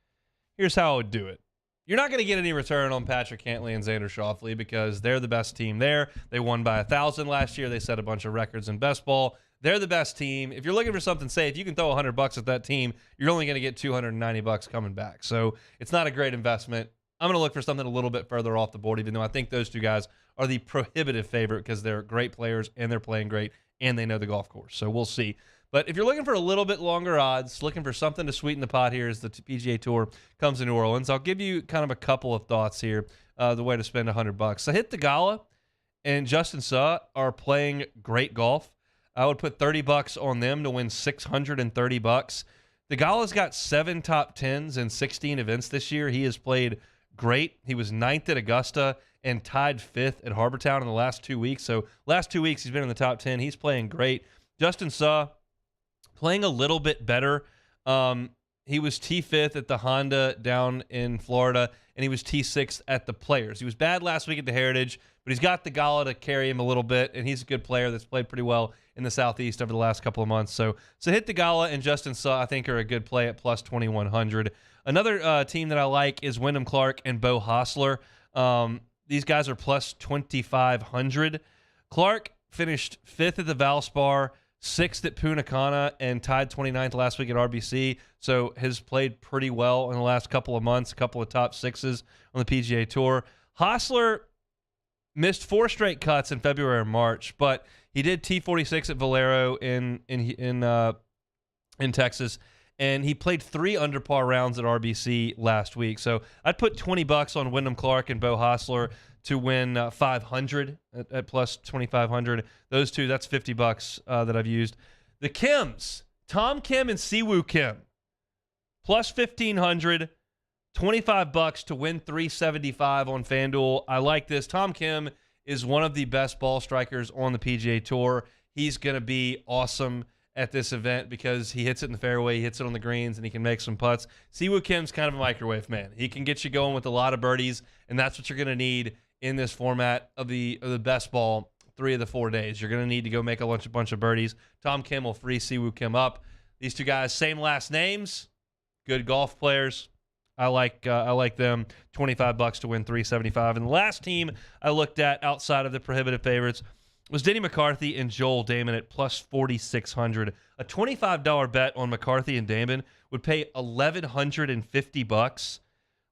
Here's how I would do it. You're not going to get any return on Patrick Cantley and Xander Schauffele because they're the best team there. They won by 1,000 last year. They set a bunch of records in best ball. They're the best team. If you're looking for something safe, you can throw $100 at that team. You're only going to get $290 coming back. So it's not a great investment. I'm going to look for something a little bit further off the board, even though I think those two guys are the prohibitive favorite because they're great players and they're playing great and they know the golf course. So we'll see. But if you're looking for a little bit longer odds, looking for something to sweeten the pot here as the PGA Tour comes to New Orleans, I'll give you kind of a couple of thoughts here, the way to spend $100. So Hit the Gala and Justin Suh are playing great golf. I would put $30 on them to win $630. The Gala's got 7 top 10s in 16 events this year. He has played great. He was 9th at Augusta and tied 5th at Harbortown in the last 2 weeks. So last 2 weeks he's been in the top 10. He's playing great. Justin Suh playing a little bit better. He was T5th at the Honda down in Florida, and he was T6th at the Players. He was bad last week at the Heritage, but he's got the Gala to carry him a little bit, and he's a good player that's played pretty well in the Southeast over the last couple of months. So Hit the Gala and Justin Suh, I think, are a good play at plus 2,100. Another team that I like is Wyndham Clark and Beau Hossler. These guys are plus 2,500. Clark finished 5th at the Valspar, 6th at Punta Cana, and tied 29th last week at RBC. So has played pretty well in the last couple of months, a couple of top 6s on the PGA Tour. Hossler missed 4 straight cuts in February and March, but he did T46 at Valero in Texas, and he played 3 under par rounds at RBC last week. So I'd put $20 on Wyndham Clark and Beau Hossler to win 500 at plus 2,500. Those two, that's $50 that I've used. The Kims, Tom Kim and Siwoo Kim, plus 1,500. $25 to win 375 on FanDuel. I like this. Tom Kim is one of the best ball strikers on the PGA Tour. He's going to be awesome at this event because he hits it in the fairway, he hits it on the greens, and he can make some putts. Siwoo Kim's kind of a microwave man. He can get you going with a lot of birdies, and that's what you're going to need in this format of the best ball 3 of the 4 days. You're going to need to go make a bunch of birdies. Tom Kim will free Siwoo Kim up. These two guys, same last names, good golf players. I like them. $25 to win 375. And the last team I looked at outside of the prohibitive favorites was Denny McCarthy and Joel Damon at plus 4,600. A $25 bet on McCarthy and Damon would pay $1,150.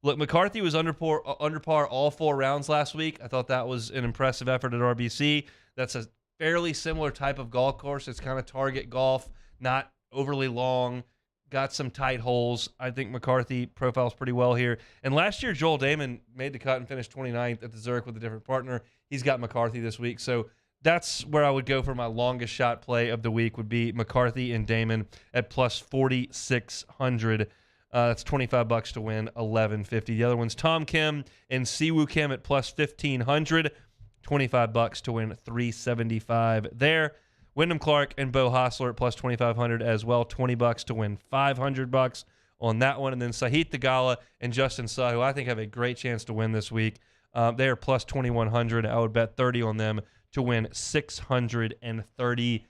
Look, McCarthy was under par all 4 rounds last week. I thought that was an impressive effort at RBC. That's a fairly similar type of golf course. It's kind of target golf, not overly long. Got some tight holes. I think McCarthy profiles pretty well here. And last year, Joel Damon made the cut and finished 29th at the Zurich with a different partner. He's got McCarthy this week. So that's where I would go for my longest shot play of the week would be McCarthy and Damon at plus 4,600. That's $25 to win 1,150. The other one's Tom Kim and Siwoo Kim at plus 1,500. $25 to win 375 there. Wyndham Clark and Beau Hossler at plus 2,500 as well. $20 to win $500 on that one. And then Sahith Theegala and Justin Suh, who I think have a great chance to win this week. They are plus 2,100. I would bet 30 on them to win $630.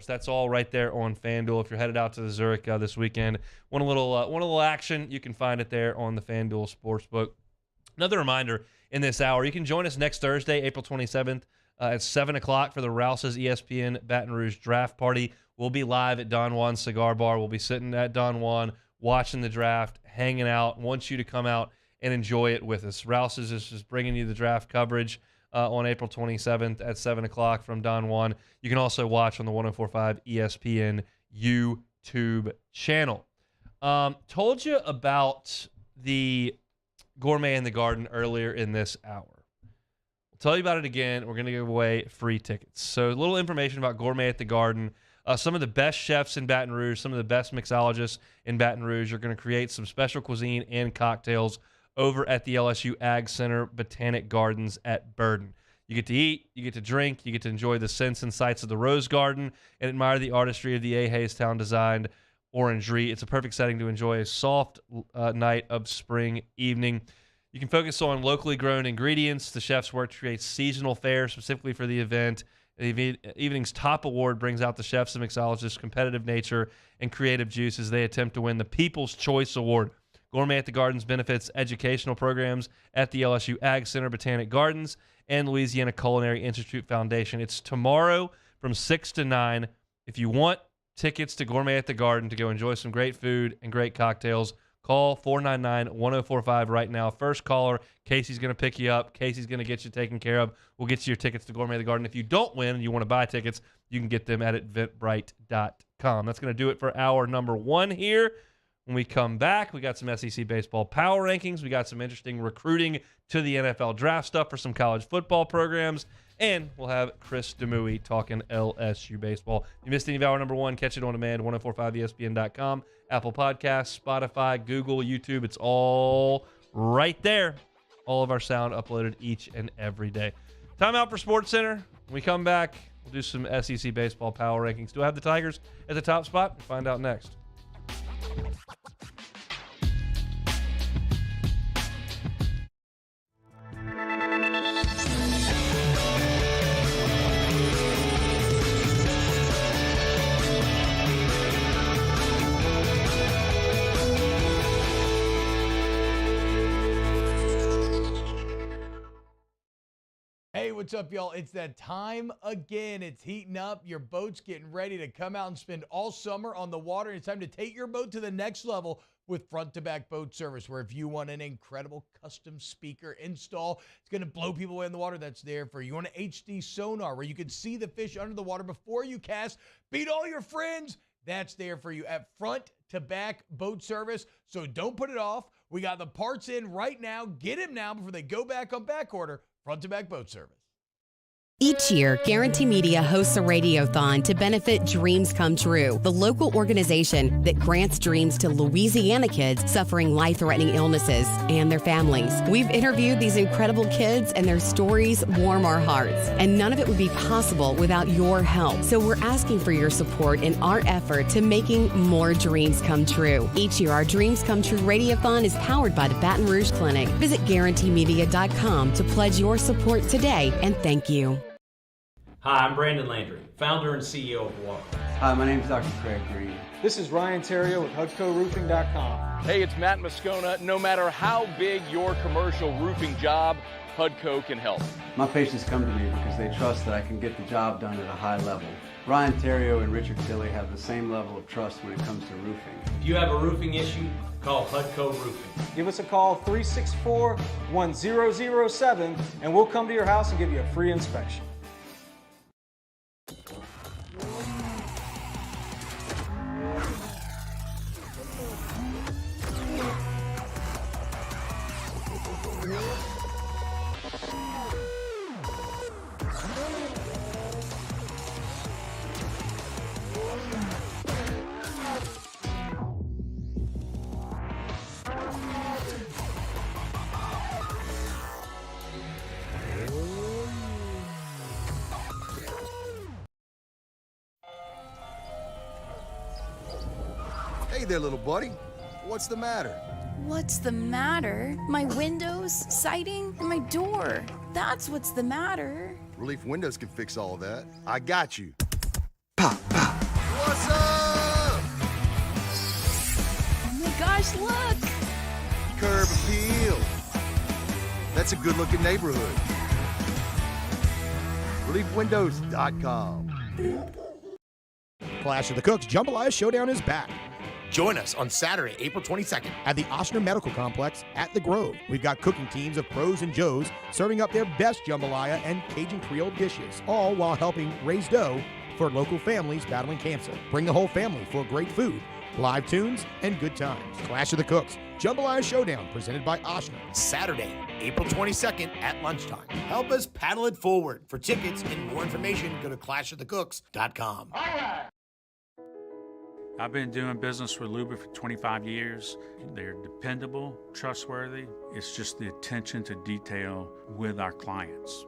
That's all right there on FanDuel. If you're headed out to the Zurich this weekend, want a little action, you can find it there on the FanDuel Sportsbook. Another reminder in this hour, you can join us next Thursday, April 27th, at 7 o'clock for the Rouse's ESPN Baton Rouge Draft Party. We'll be live at Don Juan's Cigar Bar. We'll be sitting at Don Juan watching the draft, hanging out. Want you to come out and enjoy it with us. Rouse's is just bringing you the draft coverage on April 27th at 7 o'clock from Don Juan. You can also watch on the 104.5 ESPN YouTube channel. Told you about the Gourmet in the Garden earlier in this hour. Tell you about it again. We're going to give away free tickets. So a little information about Gourmet at the Garden. Some of the best chefs in Baton Rouge, some of the best mixologists in Baton Rouge are going to create some special cuisine and cocktails over at the LSU Ag Center Botanic Gardens at Burden. You get to eat, you get to drink, you get to enjoy the scents and sights of the Rose Garden and admire the artistry of the A. Haystown designed orangery. It's a perfect setting to enjoy a soft night of spring evening. You can focus on locally grown ingredients. The chefs work to create seasonal fare specifically for the event. The evening's top award brings out the chefs and mixologists' competitive nature and creative juice as they attempt to win the People's Choice Award. Gourmet at the Gardens benefits educational programs at the LSU Ag Center Botanic Gardens and Louisiana Culinary Institute Foundation. It's tomorrow from 6 to 9. If you want tickets to Gourmet at the Garden to go enjoy some great food and great cocktails, call 499-1045 right now. First caller, Casey's going to pick you up. Casey's going to get you taken care of. We'll get you your tickets to Gourmet at the Garden. If you don't win and you want to buy tickets, you can get them at eventbrite.com. That's going to do it for hour number 1 here. When we come back, we got some SEC baseball power rankings. We got some interesting recruiting to the NFL draft stuff for some college football programs. And we'll have Chris Demouy talking LSU baseball. If you missed any of hour number 1, catch it on demand, 1045ESPN.com, Apple Podcasts, Spotify, Google, YouTube. It's all right there. All of our sound uploaded each and every day. Time out for Sports Center. When we come back, we'll do some SEC baseball power rankings. Do I have the Tigers at the top spot? We'll find out next. Hey, what's up, y'all? It's that time again. It's heating up. Your boat's getting ready to come out and spend all summer on the water. It's time to take your boat to the next level with front-to-back boat service, where if you want an incredible custom speaker install, it's going to blow people away in the water, that's there for you. You want an HD sonar where you can see the fish under the water before you cast, beat all your friends, that's there for you at front-to-back boat service. So don't put it off. We got the parts in right now. Get them now before they go back on back order. Front-to-back boat service. Each year, Guarantee Media hosts a radiothon to benefit Dreams Come True, the local organization that grants dreams to Louisiana kids suffering life-threatening illnesses and their families. We've interviewed these incredible kids, and their stories warm our hearts. And none of it would be possible without your help. So we're asking for your support in our effort to making more dreams come true. Each year, our Dreams Come True radiothon is powered by the Baton Rouge Clinic. Visit GuaranteeMedia.com to pledge your support today, and thank you. Hi, I'm Brandon Landry, founder and CEO of Walker. Hi, my name is Dr. Craig Green. This is Ryan Terrio with HUDCORoofing.com. Hey, it's Matt Moscona. No matter how big your commercial roofing job, HUDCO can help. My patients come to me because they trust that I can get the job done at a high level. Ryan Terrio and Richard Tilley have the same level of trust when it comes to roofing. If you have a roofing issue, call HUDCO Roofing. Give us a call, 364-1007, and we'll come to your house and give you a free inspection. Hey there, little buddy. What's the matter? What's the matter? My windows, siding, and my door. That's what's the matter. Relief Windows can fix all of that. I got you. Pop, pop. What's up? Oh my gosh, look! Curb appeal. That's a good-looking neighborhood. ReliefWindows.com. Clash of the Cooks Jambalaya Showdown is back. Join us on Saturday, April 22nd. At the Ochsner Medical Complex at The Grove. We've got cooking teams of pros and joes serving up their best jambalaya and Cajun Creole dishes, all while helping raise dough for local families battling cancer. Bring the whole family for great food, live tunes, and good times. Clash of the Cooks Jambalaya Showdown, presented by Ochsner. Saturday, April 22nd at lunchtime. Help us paddle it forward. For tickets and more information, go to clashofthecooks.com. I've been doing business with Luba for 25 years. They're dependable, trustworthy. It's just the attention to detail with our clients.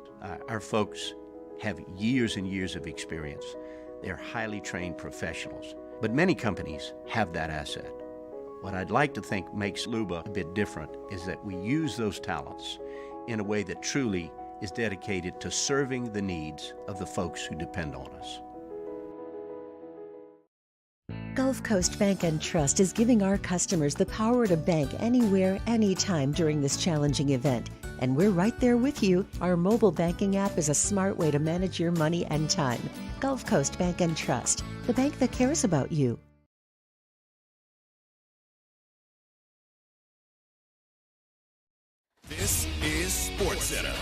Our folks have years and years of experience. They're highly trained professionals. But many companies have that asset. What I'd like to think makes Luba a bit different is that we use those talents in a way that truly is dedicated to serving the needs of the folks who depend on us. Gulf Coast Bank and Trust is giving our customers the power to bank anywhere, anytime during this challenging event. And we're right there with you. Our mobile banking app is a smart way to manage your money and time. Gulf Coast Bank and Trust, the bank that cares about you. This is SportsCenter.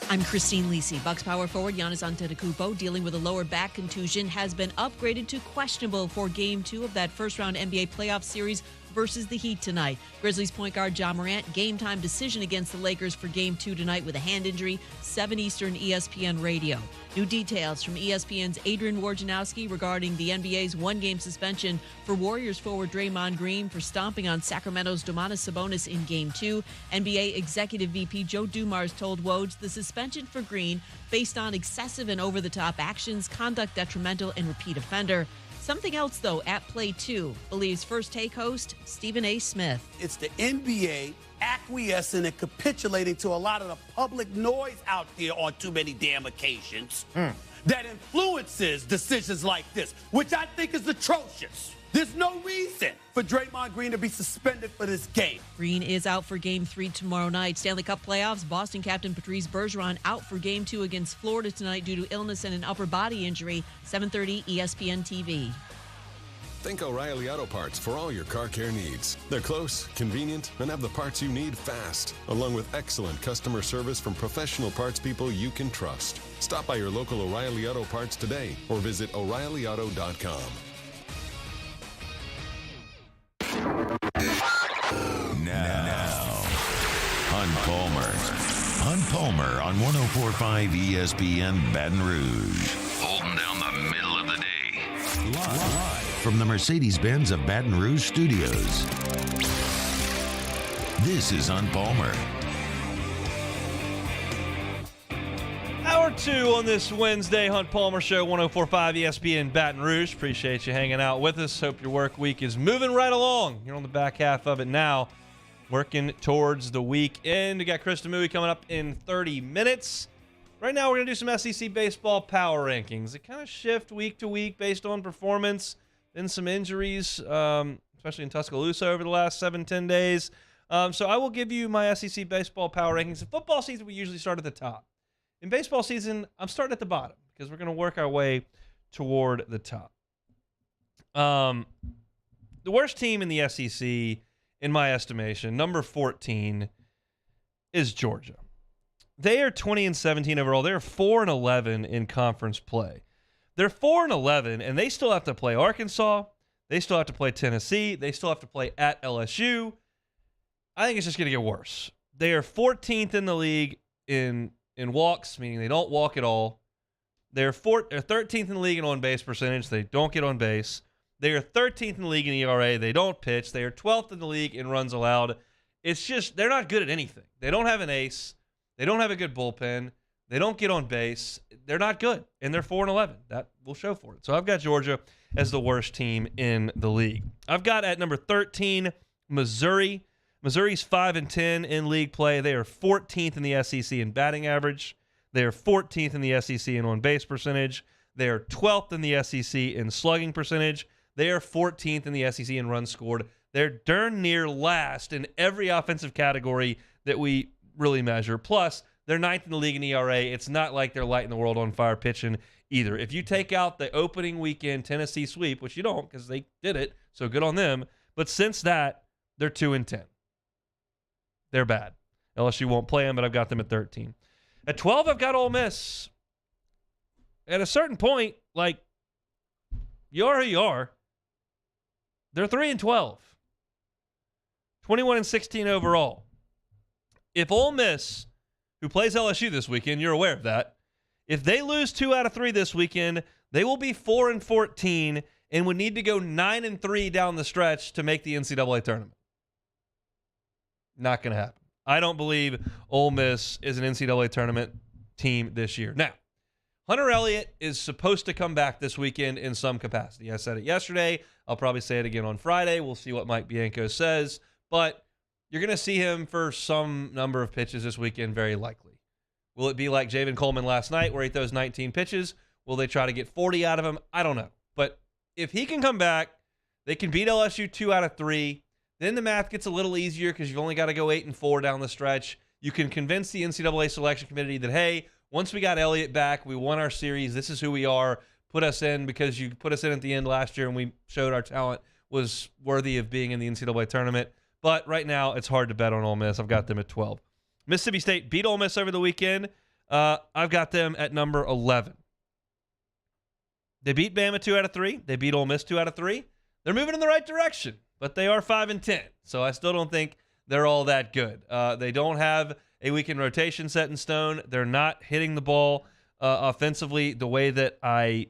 I'm Christine Lisi. Bucks power forward Giannis Antetokounmpo, dealing with a lower back contusion, has been upgraded to questionable for Game 2 of that first-round NBA playoff series versus the Heat tonight. Grizzlies point guard Ja Morant, game-time decision against the Lakers for Game 2 tonight with a hand injury, 7 Eastern ESPN Radio. New details from ESPN's Adrian Wojnarowski regarding the NBA's one-game suspension for Warriors forward Draymond Green for stomping on Sacramento's Domantas Sabonis in Game 2. NBA Executive VP Joe Dumars told Woj the suspension for Green based on excessive and over-the-top actions, conduct detrimental, and repeat offender. Something else, though, at play too, believes First Take host Stephen A. Smith. It's the NBA acquiescing and capitulating to a lot of the public noise out there on too many damn occasions that influences decisions like this, which I think is atrocious. There's no reason for Draymond Green to be suspended for this game. Green is out for Game 3 tomorrow night. Stanley Cup playoffs, Boston captain Patrice Bergeron out for Game 2 against Florida tonight due to illness and an upper body injury. 7:30 ESPN TV. Think O'Reilly Auto Parts for all your car care needs. They're close, convenient, and have the parts you need fast, along with excellent customer service from professional parts people you can trust. Stop by your local O'Reilly Auto Parts today or visit O'ReillyAuto.com. Now, Hunt Palmer on 104.5 ESPN Baton Rouge. Holding down the middle of the day. Live from the Mercedes-Benz of Baton Rouge studios. This is Hunt Palmer. Hour 2 on this Wednesday, Hunt Palmer Show, 104.5 ESPN Baton Rouge. Appreciate you hanging out with us. Hope your work week is moving right along. You're on the back half of it now, working towards the weekend. We got Chris Demouy coming up in 30 minutes. Right now, we're going to do some SEC baseball power rankings. They kind of shift week to week based on performance. Been some injuries, especially in Tuscaloosa over the last 7-10 days. So I will give you my SEC baseball power rankings. In football season, we usually start at the top. In baseball season, I'm starting at the bottom because we're going to work our way toward the top. The worst team in the SEC, in my estimation, number 14, is Georgia. They are 20-17 overall. They're 4-11 in conference play. They're 4-11, and they still have to play Arkansas. They still have to play Tennessee. They still have to play at LSU. I think it's just going to get worse. They are 14th in the league in walks, meaning they don't walk at all. They're 13th in the league in on-base percentage. They don't get on base. They are 13th in the league in ERA. They don't pitch. They are 12th in the league in runs allowed. It's just they're not good at anything. They don't have an ace. They don't have a good bullpen. They don't get on base. They're not good, and they're 4-11. That will show for it. So I've got Georgia as the worst team in the league. I've got at number 13 Missouri. Missouri's 5-10 in league play. They are 14th in the SEC in batting average. They are 14th in the SEC in on-base percentage. They are 12th in the SEC in slugging percentage. They are 14th in the SEC in runs scored. They're darn near last in every offensive category that we really measure. Plus, they're 9th in the league in ERA. It's not like they're lighting the world on fire pitching either. If you take out the opening weekend Tennessee sweep, which you don't because they did it, so good on them. But since that, they're 2-10. They're bad. LSU won't play them, but I've got them at 13. At 12, I've got Ole Miss. At a certain point, like, you are who you are. They're 3-12. 21-16 overall. If Ole Miss, who plays LSU this weekend, you're aware of that, if they lose 2 out of 3 this weekend, they will be 4-14 and would need to go 9-3 down the stretch to make the NCAA tournament. Not going to happen. I don't believe Ole Miss is an NCAA tournament team this year. Now, Hunter Elliott is supposed to come back this weekend in some capacity. I said it yesterday. I'll probably say it again on Friday. We'll see what Mike Bianco says. But you're going to see him for some number of pitches this weekend, very likely. Will it be like Javen Coleman last night where he throws 19 pitches? Will they try to get 40 out of him? I don't know. But if he can come back, they can beat LSU 2 out of 3. Then the math gets a little easier because you've only got to go 8-4 down the stretch. You can convince the NCAA selection committee that, hey, once we got Elliott back, we won our series. This is who we are. Put us in because you put us in at the end last year and we showed our talent was worthy of being in the NCAA tournament. But right now, it's hard to bet on Ole Miss. I've got them at 12. Mississippi State beat Ole Miss over the weekend. I've got them at number 11. They beat Bama 2 out of 3. They beat Ole Miss 2 out of 3. They're moving in the right direction, but they are 5-10. So I still don't think they're all that good. They don't have a weekend rotation set in stone. They're not hitting the ball offensively the way that I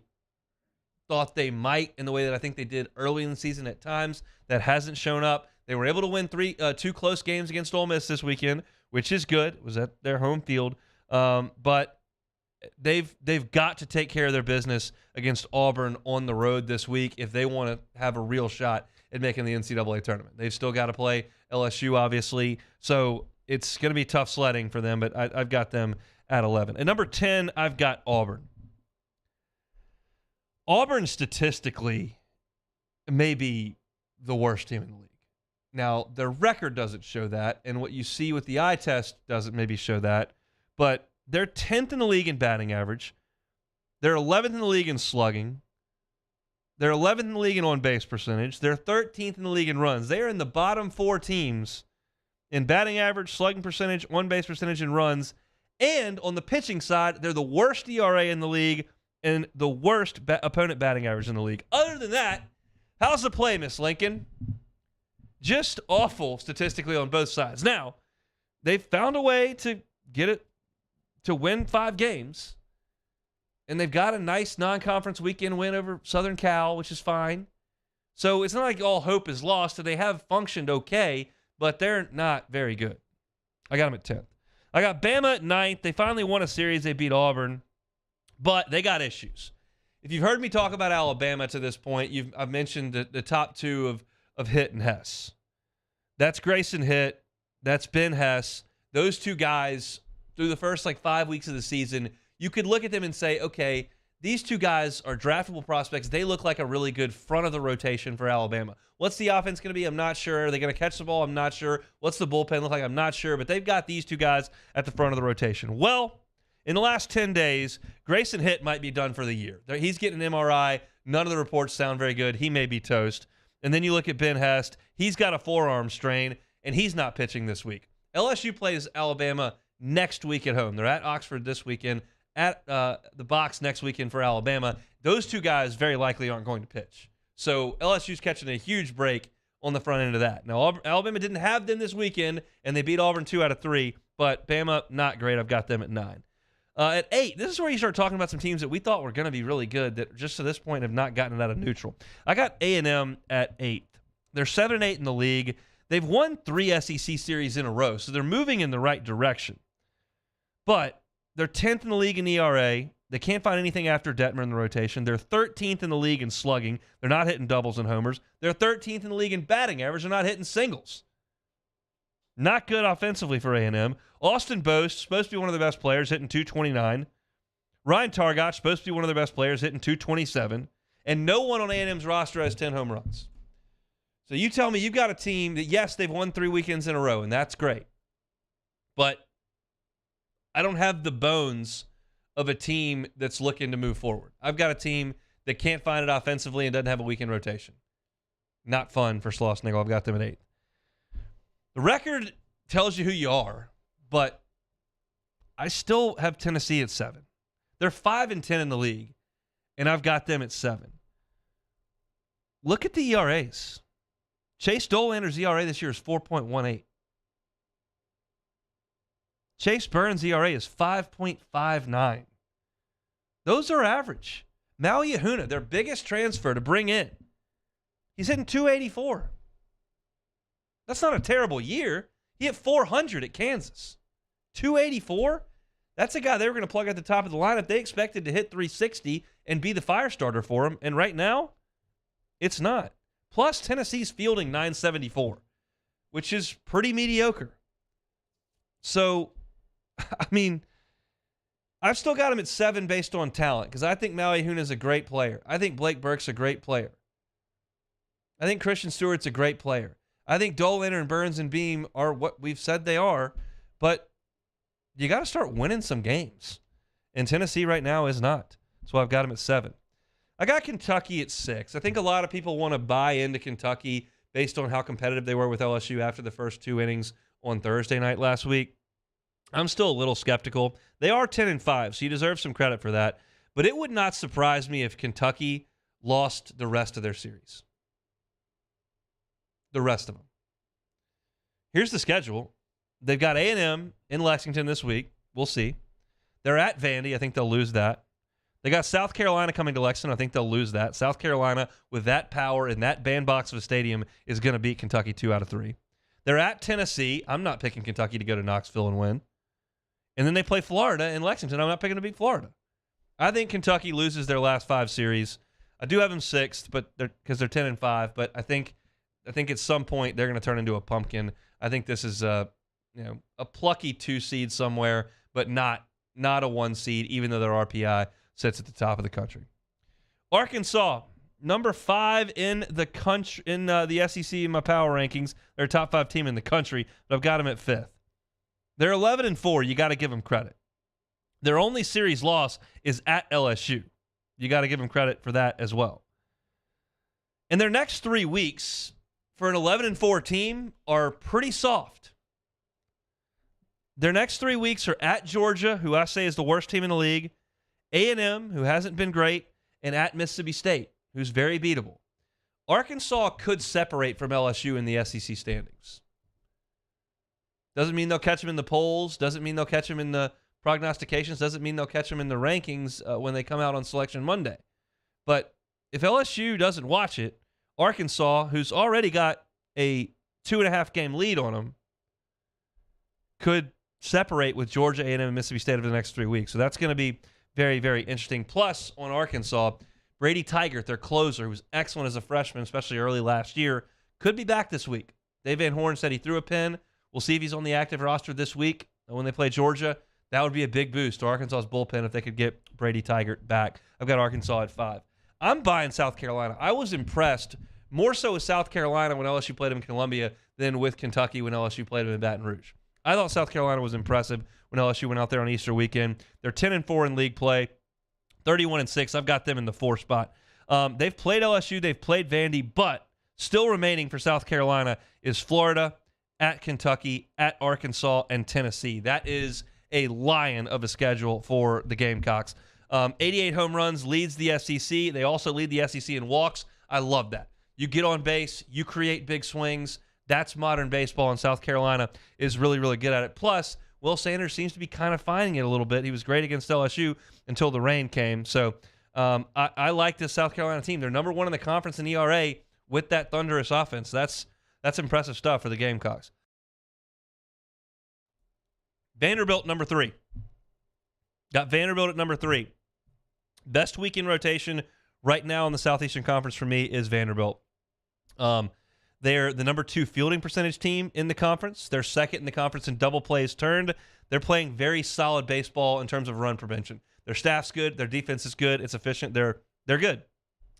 thought they might and the way that I think they did early in the season at times. That hasn't shown up. They were able to win 2 close games against Ole Miss this weekend, which is good. It was at their home field. But they've got to take care of their business against Auburn on the road this week if they want to have a real shot at making the NCAA tournament. They've still got to play LSU, obviously. So it's going to be tough sledding for them, but I've got them at 11. At number 10, I've got Auburn. Auburn statistically may be the worst team in the league. Now, their record doesn't show that, and what you see with the eye test doesn't maybe show that, but they're 10th in the league in batting average. They're 11th in the league in slugging. They're 11th in the league in on-base percentage. They're 13th in the league in runs. They are in the bottom 4 teams in batting average, slugging percentage, on-base percentage, and runs. And on the pitching side, they're the worst ERA in the league and the worst opponent batting average in the league. Other than that, how's the play, Miss Lincoln? Just awful statistically on both sides. Now, they've found a way to get it to win 5 games. And they've got a nice non-conference weekend win over Southern Cal, which is fine. So it's not like all hope is lost. They have functioned okay, but they're not very good. I got them at 10th. I got Bama at 9th. They finally won a series. They beat Auburn, but they got issues. If you've heard me talk about Alabama to this point, I've mentioned the top 2 of Hitt and Hess. That's Grayson Hitt. That's Ben Hess. Those 2 guys, through the first 5 weeks of the season, you could look at them and say, okay, these 2 guys are draftable prospects. They look like a really good front of the rotation for Alabama. What's the offense going to be? I'm not sure. Are they going to catch the ball? I'm not sure. What's the bullpen look like? I'm not sure. But they've got these 2 guys at the front of the rotation. Well, in the last 10 days, Grayson Hitt might be done for the year. He's getting an MRI. None of the reports sound very good. He may be toast. And then you look at Ben Hest. He's got a forearm strain, and he's not pitching this week. LSU plays Alabama next week at home. They're at Oxford this weekend. At the box next weekend for Alabama. Those 2 guys very likely aren't going to pitch. So LSU's catching a huge break on the front end of that. Now, Alabama didn't have them this weekend, and they beat Auburn 2 out of 3, but Bama, not great. I've got them at 9. At 8, this is where you start talking about some teams that we thought were going to be really good that just to this point have not gotten it out of neutral. I got A&M at 8th. They're 7-8 in the league. They've won 3 SEC series in a row, so they're moving in the right direction. But they're 10th in the league in ERA. They can't find anything after Detmer in the rotation. They're 13th in the league in slugging. They're not hitting doubles and homers. They're 13th in the league in batting average. They're not hitting singles. Not good offensively for A&M. Austin Boast, supposed to be one of the best players, hitting .229. Ryan Targach, supposed to be one of their best players, hitting .227. And no one on A&M's roster has 10 home runs. So you tell me you've got a team that, yes, they've won 3 weekends in a row, and that's great. But I don't have the bones of a team that's looking to move forward. I've got a team that can't find it offensively and doesn't have a weekend rotation. Not fun for Schlossnagle. I've got them at 8. The record tells you who you are, but I still have Tennessee at 7. They're 5-10 in the league, and I've got them at 7. Look at the ERAs. Chase Dolander's ERA this year is 4.18. Chase Burns' ERA is 5.59. Those are average. Maui Ahuna, their biggest transfer to bring in, he's hitting .284. That's not a terrible year. He hit .400 at Kansas. .284? That's a guy they were going to plug at the top of the lineup. They expected to hit .360 and be the fire starter for him, and right now, it's not. Plus, Tennessee's fielding .974, which is pretty mediocre. So, I mean, I've still got him at 7 based on talent because I think Maui Ahuna is a great player. I think Blake Burke's a great player. I think Christian Stewart's a great player. I think Dollander and Burns and Beam are what we've said they are, but you got to start winning some games. And Tennessee right now is not. So I've got them at 7. I got Kentucky at 6. I think a lot of people want to buy into Kentucky based on how competitive they were with LSU after the first 2 innings on Thursday night last week. I'm still a little skeptical. They are 10-5, so you deserve some credit for that. But it would not surprise me if Kentucky lost the rest of their series. The rest of them. Here's the schedule. They've got A&M in Lexington this week. We'll see. They're at Vandy. I think they'll lose that. They got South Carolina coming to Lexington. I think they'll lose that. South Carolina, with that power and that bandbox of a stadium, is going to beat Kentucky 2 out of 3. They're at Tennessee. I'm not picking Kentucky to go to Knoxville and win. And then they play Florida in Lexington. I'm not picking to beat Florida. I think Kentucky loses their last 5 series. I do have them 6th, but because they're 10-5. But I think at some point they're going to turn into a pumpkin. I think this is a plucky 2 seed somewhere, but not a 1 seed, even though their RPI sits at the top of the country. Arkansas, number 5 in the country in the SEC in my power rankings. They're a top 5 team in the country, but I've got them at 5th. They're 11-4. You got to give them credit. Their only series loss is at LSU. You got to give them credit for that as well. And their next 3 weeks for an 11-4 team are pretty soft. Their next 3 weeks are at Georgia, who I say is the worst team in the league, A&M, who hasn't been great, and at Mississippi State, who's very beatable. Arkansas could separate from LSU in the SEC standings. Doesn't mean they'll catch them in the polls. Doesn't mean they'll catch them in the prognostications. Doesn't mean they'll catch them in the rankings when they come out on Selection Monday. But if LSU doesn't watch it, Arkansas, who's already got a 2.5 game lead on them, could separate with Georgia, A&M, and Mississippi State over the next 3 weeks. So that's going to be very, very interesting. Plus, on Arkansas, Brady Tigert, their closer, who was excellent as a freshman, especially early last year, could be back this week. Dave Van Horn said he threw a pin. We'll see if he's on the active roster this week when they play Georgia. That would be a big boost to Arkansas's bullpen if they could get Brady Tigert back. I've got Arkansas at 5. I'm buying South Carolina. I was impressed more so with South Carolina when LSU played them in Columbia than with Kentucky when LSU played them in Baton Rouge. I thought South Carolina was impressive when LSU went out there on Easter weekend. They're 10-4 in league play, 31-6. I've got them in the 4 spot. They've played LSU, they've played Vandy, but still remaining for South Carolina is Florida, at Kentucky, at Arkansas, and Tennessee. That is a lion of a schedule for the Gamecocks. 88 home runs, leads the SEC. They also lead the SEC in walks. I love that. You get on base, you create big swings. That's modern baseball, and South Carolina is really, really good at it. Plus, Will Sanders seems to be kind of finding it a little bit. He was great against LSU until the rain came. So I like this South Carolina team. They're number 1 in the conference in ERA with that thunderous offense. That's impressive stuff for the Gamecocks. Vanderbilt, number 3. Got Vanderbilt at number 3. Best week in rotation right now in the Southeastern Conference for me is Vanderbilt. They're the number 2 fielding percentage team in the conference. They're second in the conference in double plays turned. They're playing very solid baseball in terms of run prevention. Their staff's good. Their defense is good. It's efficient. They're good.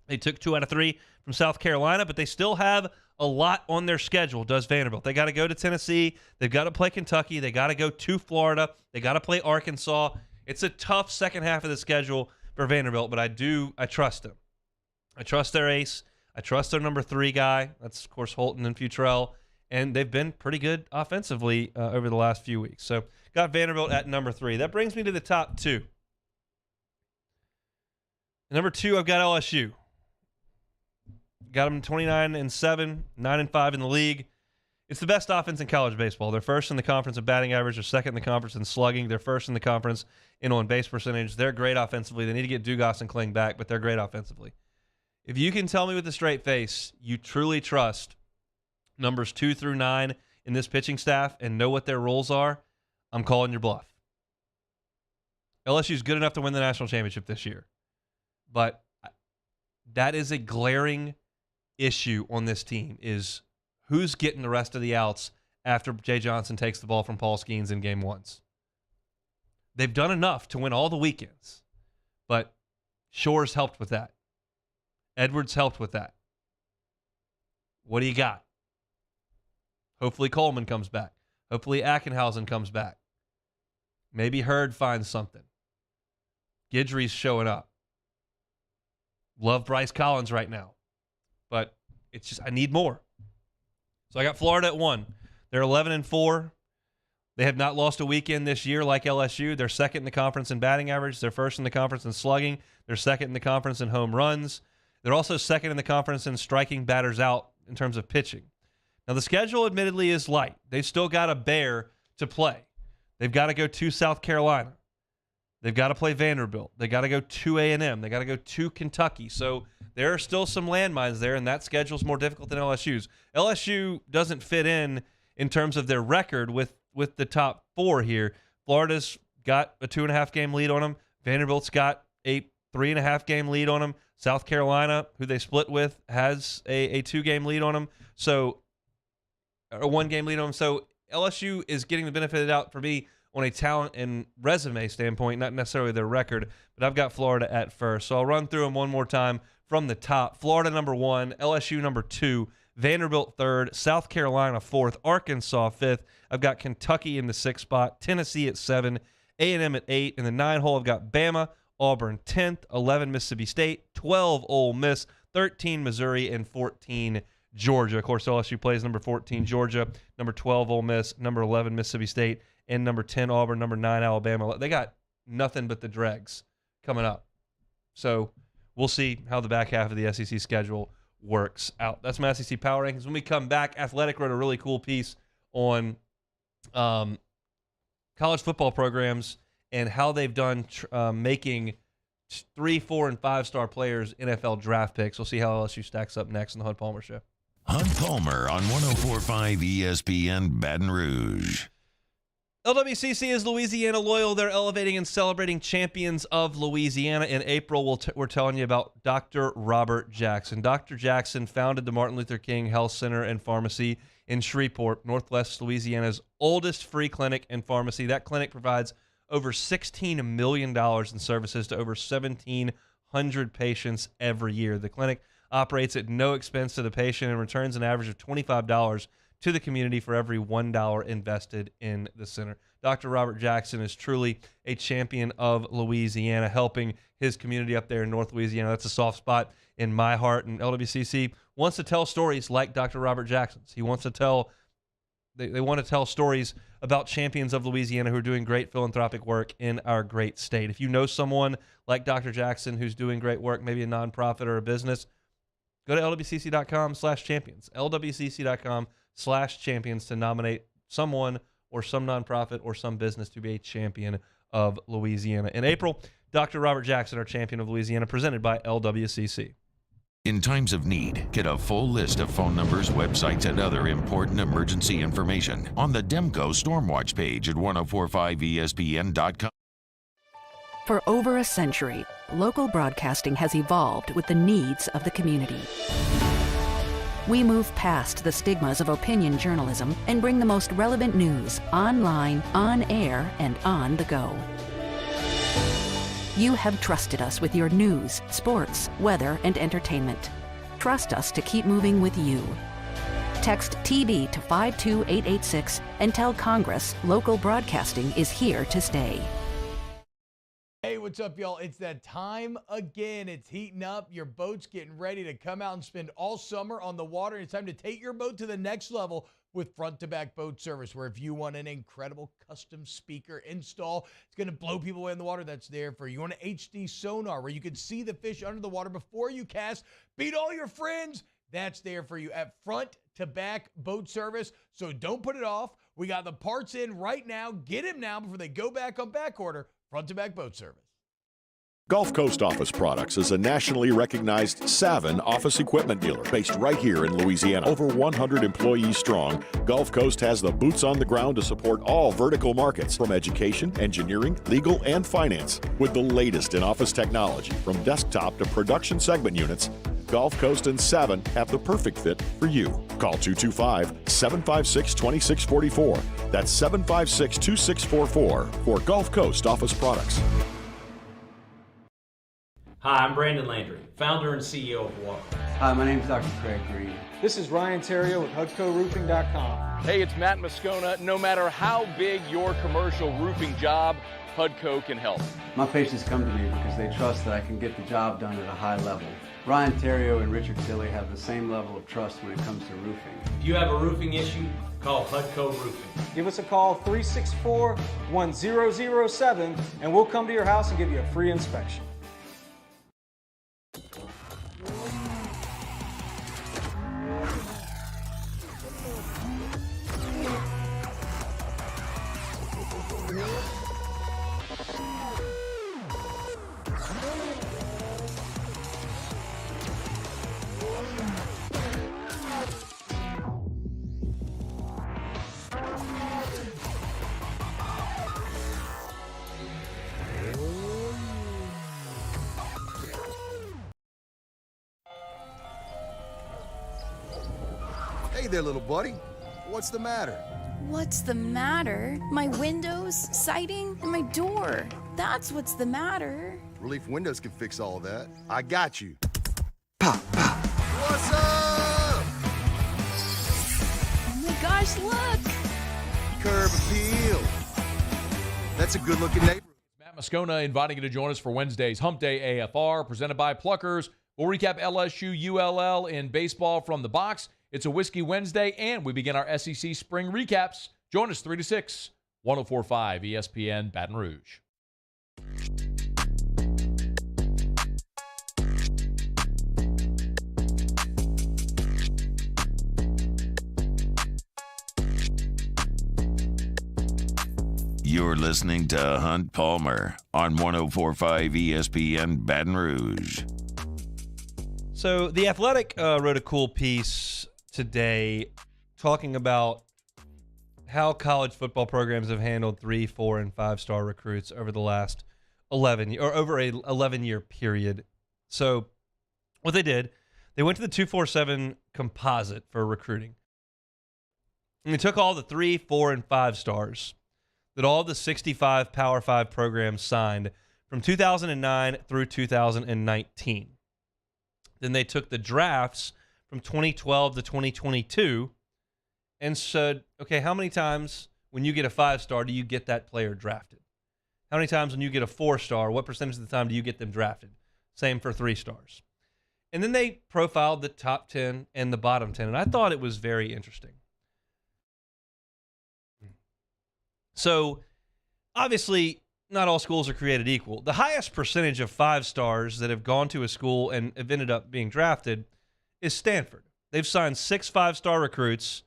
They took 2 out of 3 from South Carolina, but they still have a lot on their schedule, does Vanderbilt. They got to go to Tennessee. They've got to play Kentucky. They got to go to Florida. They got to play Arkansas. It's a tough second half of the schedule for Vanderbilt, but I trust them. I trust their ace. I trust their number 3 guy. That's, of course, Holton and Futrell. And they've been pretty good offensively over the last few weeks. So got Vanderbilt at number 3. That brings me to the top 2. Number 2, I've got LSU. Got them 29-7, 9-5 in the league. It's the best offense in college baseball. They're first in the conference in batting average. They're second in the conference in slugging. They're first in the conference in on-base percentage. They're great offensively. They need to get Dugas and Kling back, but they're great offensively. If you can tell me with a straight face you truly trust numbers 2 through 9 in this pitching staff and know what their roles are, I'm calling your bluff. LSU's good enough to win the national championship this year. But that is a glaring issue on this team, is who's getting the rest of the outs after Jay Johnson takes the ball from Paul Skeens in game 1s. They've done enough to win all the weekends, but Shores helped with that. Edwards helped with that. What do you got? Hopefully Coleman comes back. Hopefully Ackenhausen comes back. Maybe Hurd finds something. Guidry's showing up. Love Bryce Collins right now. But it's just, I need more. So I got Florida at 1. They're 11-4. They have not lost a weekend this year like LSU. They're second in the conference in batting average. They're first in the conference in slugging. They're second in the conference in home runs. They're also second in the conference in striking batters out in terms of pitching. Now, the schedule admittedly is light. They've still got a bear to play. They've got to go to South Carolina. They've got to play Vanderbilt. They got to go to A&M. They got to go to Kentucky. So there are still some landmines there, and that schedule's more difficult than LSU's. LSU doesn't fit in terms of their record with the top 4 here. Florida's got a 2.5 game lead on them. Vanderbilt's got a 3.5 game lead on them. South Carolina, who they split with, has a 2 game lead on them. So a 1 game lead on them. So LSU is getting the benefit of the doubt for me on a talent and resume standpoint, not necessarily their record, but I've got Florida at first. So I'll run through them one more time from the top. Florida number 1, LSU number 2, Vanderbilt 3rd, South Carolina 4th, Arkansas 5th. I've got Kentucky in the 6th spot, Tennessee at 7, A&M at 8. In the 9 hole, I've got Bama, Auburn 10th, 11 Mississippi State, 12 Ole Miss, 13 Missouri, and 14 Georgia. Of course, LSU plays number 14 Georgia, number 12 Ole Miss, number 11 Mississippi State, and number 10 Auburn, number 9 Alabama. They got nothing but the dregs coming up. So we'll see how the back half of the SEC schedule works out. That's my SEC Power Rankings. When we come back, Athletic wrote a really cool piece on college football programs and how they've done making 3, 4, and 5-star players NFL draft picks. We'll see how LSU stacks up next on the Hunt Palmer Show. Hunt Palmer on 104.5 ESPN Baton Rouge. LWCC is Louisiana loyal. They're elevating and celebrating champions of Louisiana. In April, we're telling you about Dr. Robert Jackson. Dr. Jackson founded the Martin Luther King Health Center and Pharmacy in Shreveport, Northwest Louisiana's oldest free clinic and pharmacy. That clinic provides over $16 million in services to over 1,700 patients every year. The clinic operates at no expense to the patient and returns an average of $25 to the community for every $1 invested in the center. Dr. Robert Jackson is truly a champion of Louisiana, helping his community up there in North Louisiana. That's a soft spot in my heart, and LWCC wants to tell stories like Dr. Robert Jackson's. He wants to tell They want to tell stories about champions of Louisiana who are doing great philanthropic work in our great state. If you know someone like Dr. Jackson who's doing great work, maybe a nonprofit or a business, go to lwcc.com/champions. lwcc.com/champions to nominate someone or some nonprofit or some business to be a champion of Louisiana. In April, Dr. Robert Jackson, our champion of Louisiana, presented by LWCC. In times of need, get a full list of phone numbers, websites, and other important emergency information on the Demco Stormwatch page at 1045ESPN.com. For over a century, local broadcasting has evolved with the needs of the community. We move past the stigmas of opinion journalism and bring the most relevant news online, on air, and on the go. You have trusted us with your news, sports, weather, and entertainment. Trust us to keep moving with you. Text TB to 52886 and tell Congress local broadcasting is here to stay. Hey, what's up, y'all? It's that time again. It's heating up. Your boat's getting ready to come out and spend all summer on the water. It's time to take your boat to the next level with front-to-back boat service, where if you want an incredible custom speaker install, it's going to blow people away in the water, that's there for you. You want an HD sonar where you can see the fish under the water before you cast, beat all your friends, that's there for you at front-to-back boat service. So don't put it off. We got the parts in right now. Get them now before they go back on back order. Front-to-back boat service. Gulf Coast Office Products is a nationally recognized Savin office equipment dealer based right here in Louisiana. Over 100 employees strong, Gulf Coast has the boots on the ground to support all vertical markets, from education, engineering, legal, and finance. With the latest in office technology, from desktop to production segment units, Gulf Coast and Savin have the perfect fit for you. Call 225-756-2644. That's 756-2644 for Gulf Coast Office Products. Hi, I'm Brandon Landry, founder and CEO of Walker. Hi, my name is Dr. Craig Green. This is Ryan Terrio with HUDCORoofing.com. Hey, it's Matt Moscona. No matter how big your commercial roofing job, HUDCO can help. My patients come to me because they trust that I can get the job done at a high level. Ryan Terrio and Richard Tilley have the same level of trust when it comes to roofing. If you have a roofing issue, call HUDCO Roofing. Give us a call, 364-1007, and we'll come to your house and give you a free inspection. Hey there, little buddy. What's the matter? What's the matter? My windows, siding, and my door. That's what's the matter. Relief Windows can fix all of that. I got you. Pop, pop. What's up? Oh my gosh, look! Curb appeal. That's a good-looking neighborhood. Matt Moscona inviting you to join us for Wednesday's Hump Day AFR, presented by Pluckers. We'll recap LSU ULL in baseball from the box. It's a Whiskey Wednesday, and we begin our SEC spring recaps. Join us 3 to 6, 104.5 ESPN Baton Rouge. You're listening to Hunt Palmer on 104.5 ESPN Baton Rouge. So The Athletic wrote a cool piece today talking about how college football programs have handled 3, 4, and 5-star recruits over the last 11 or over a 11-year period. So what they did, they went to the 247 composite for recruiting. And they took all the 3, 4, and 5 stars that all the 65 Power 5 programs signed from 2009 through 2019. Then they took the drafts from 2012 to 2022 and said, okay, how many times when you get a 5-star do you get that player drafted? How many times when you get a 4-star, what percentage of the time do you get them drafted? Same for 3 stars. And then they profiled the top 10 and the bottom 10, and I thought it was very interesting. So, obviously, not all schools are created equal. The highest percentage of 5 stars that have gone to a school and have ended up being drafted is Stanford. They've signed 6 5-star recruits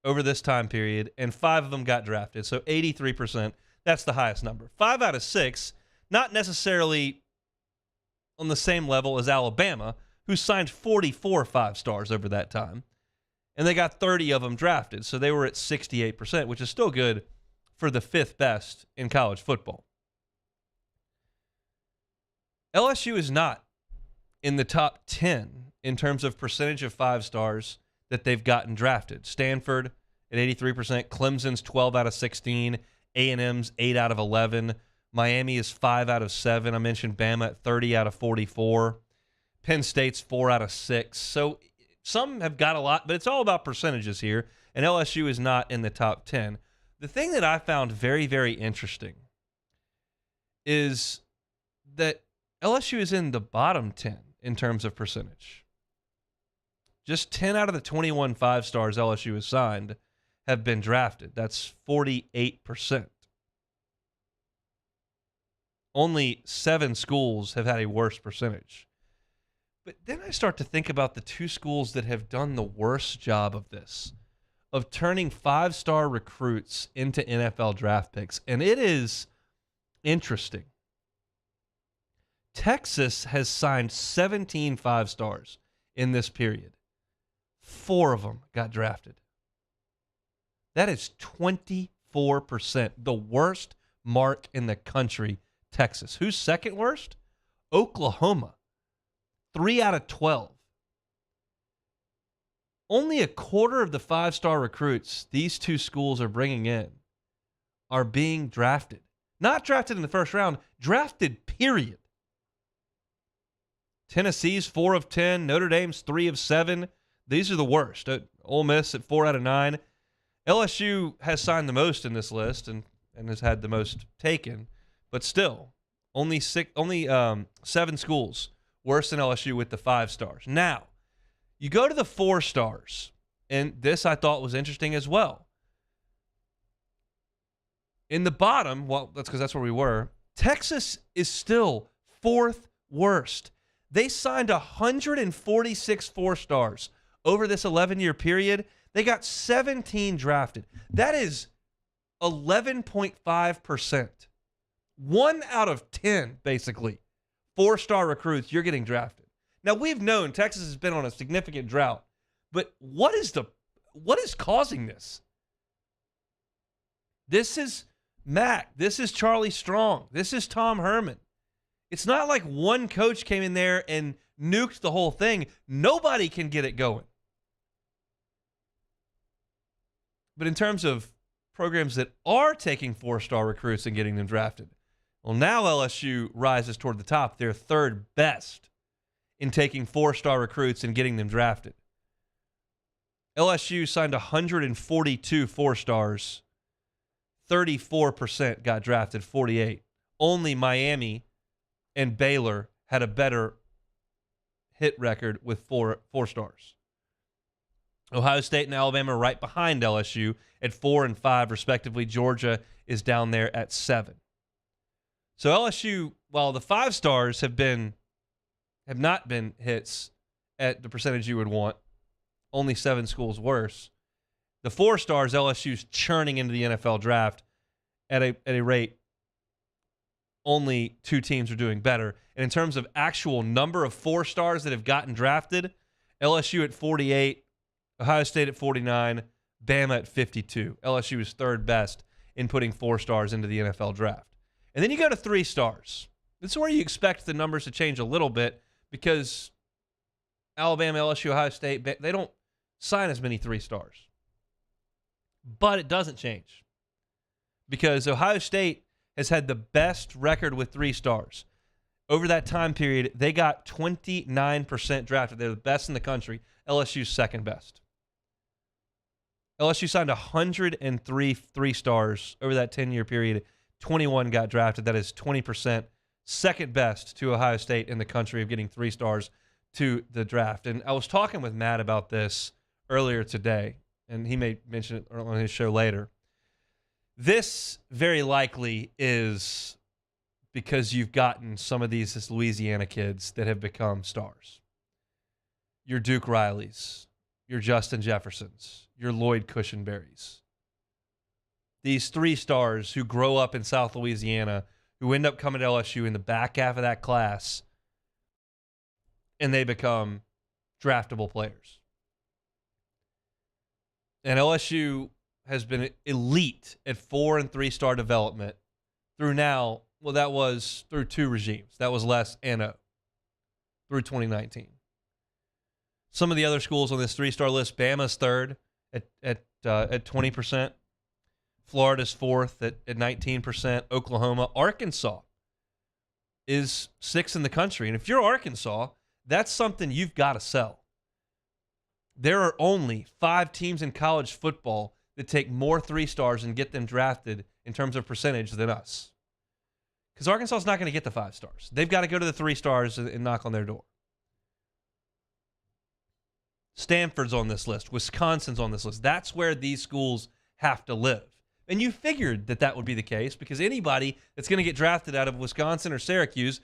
over this time period, and 5 of them got drafted. So 83%, that's the highest number. 5 out of 6, not necessarily on the same level as Alabama, who signed 44 5-stars over that time. And they got 30 of them drafted. So they were at 68%, which is still good for the 5th best in college football. LSU is not in the top 10 in terms of percentage of 5 stars that they've gotten drafted. Stanford at 83%, Clemson's 12 out of 16, A&M's 8 out of 11, Miami is 5 out of 7. I mentioned Bama at 30 out of 44. Penn State's 4 out of 6. So some have got a lot, but it's all about percentages here, and LSU is not in the top 10. The thing that I found very, very interesting is that LSU is in the bottom 10 in terms of percentage. Just 10 out of the 21 5-stars LSU has signed have been drafted. That's 48%. Only 7 schools have had a worse percentage. But then I start to think about the 2 schools that have done the worst job of this, of turning 5-star recruits into NFL draft picks. And it is interesting. Texas has signed 17 5-stars in this period. 4 of them got drafted. That is 24%, the worst mark in the country, Texas. Who's second worst? Oklahoma, 3 out of 12. Only a quarter of the 5-star recruits these 2 schools are bringing in are being drafted. Not drafted in the first round, drafted, period. Tennessee's 4 of 10, Notre Dame's 3 of 7. These are the worst. Ole Miss at 4 out of 9. LSU has signed the most in this list and has had the most taken, but still, only 7 schools worse than LSU with the 5 stars. Now, you go to the 4 stars, and this I thought was interesting as well. In the bottom, well, that's because that's where we were, Texas is still 4th worst. They signed 146 4 stars over this 11-year period. They got 17 drafted. That is 11.5%. 1 out of 10, basically, 4-star recruits, you're getting drafted. Now, we've known Texas has been on a significant drought, but what is causing this? This is Mac. This is Charlie Strong. This is Tom Herman. It's not like one coach came in there and nuked the whole thing. Nobody can get it going. But in terms of programs that are taking 4-star recruits and getting them drafted, well, now LSU rises toward the top. They're 3rd best in taking 4-star recruits and getting them drafted. LSU signed 142 4-stars. 34% got drafted, 48. Only Miami and Baylor had a better hit record with four stars. Ohio State and Alabama are right behind LSU at 4 and 5, respectively. Georgia is down there at 7. So LSU, while the 5 stars have not been hits at the percentage you would want, only 7 schools worse. The 4 stars, LSU's churning into the NFL draft at a rate only 2 teams are doing better. And in terms of actual number of 4 stars that have gotten drafted, LSU at 48, Ohio State at 49, Bama at 52. LSU is third best in putting 4 stars into the NFL draft. And then you go to 3 stars. This is where you expect the numbers to change a little bit because Alabama, LSU, Ohio State, they don't sign as many 3 stars. But it doesn't change because Ohio State has had the best record with 3 stars. Over that time period, they got 29% drafted. They're the best in the country. LSU's second best. LSU signed 103 3 stars over that 10-year period. 21 got drafted. That is 20%. Second best to Ohio State in the country of getting 3 stars to the draft. And I was talking with Matt about this earlier today, and he may mention it on his show later. This very likely is because you've gotten some of these Louisiana kids that have become stars. Your Duke Rileys, your Justin Jeffersons, your Lloyd Cushenberrys. These 3 stars who grow up in South Louisiana, who end up coming to LSU in the back half of that class, and they become draftable players. And LSU has been elite at 4 and 3 star development through now. Well, that was through 2 regimes. That was Les and O through 2019. Some of the other schools on this 3-star list: Bama's third at 20%, Florida's 4th at 19%, Oklahoma, Arkansas is 6th in the country. And if you're Arkansas, that's something you've got to sell. There are only 5 teams in college football that take more 3 stars and get them drafted in terms of percentage than us. Because Arkansas is not going to get the 5 stars. They've got to go to the 3 stars and knock on their door. Stanford's on this list. Wisconsin's on this list. That's where these schools have to live. And you figured that would be the case because anybody that's going to get drafted out of Wisconsin or Syracuse,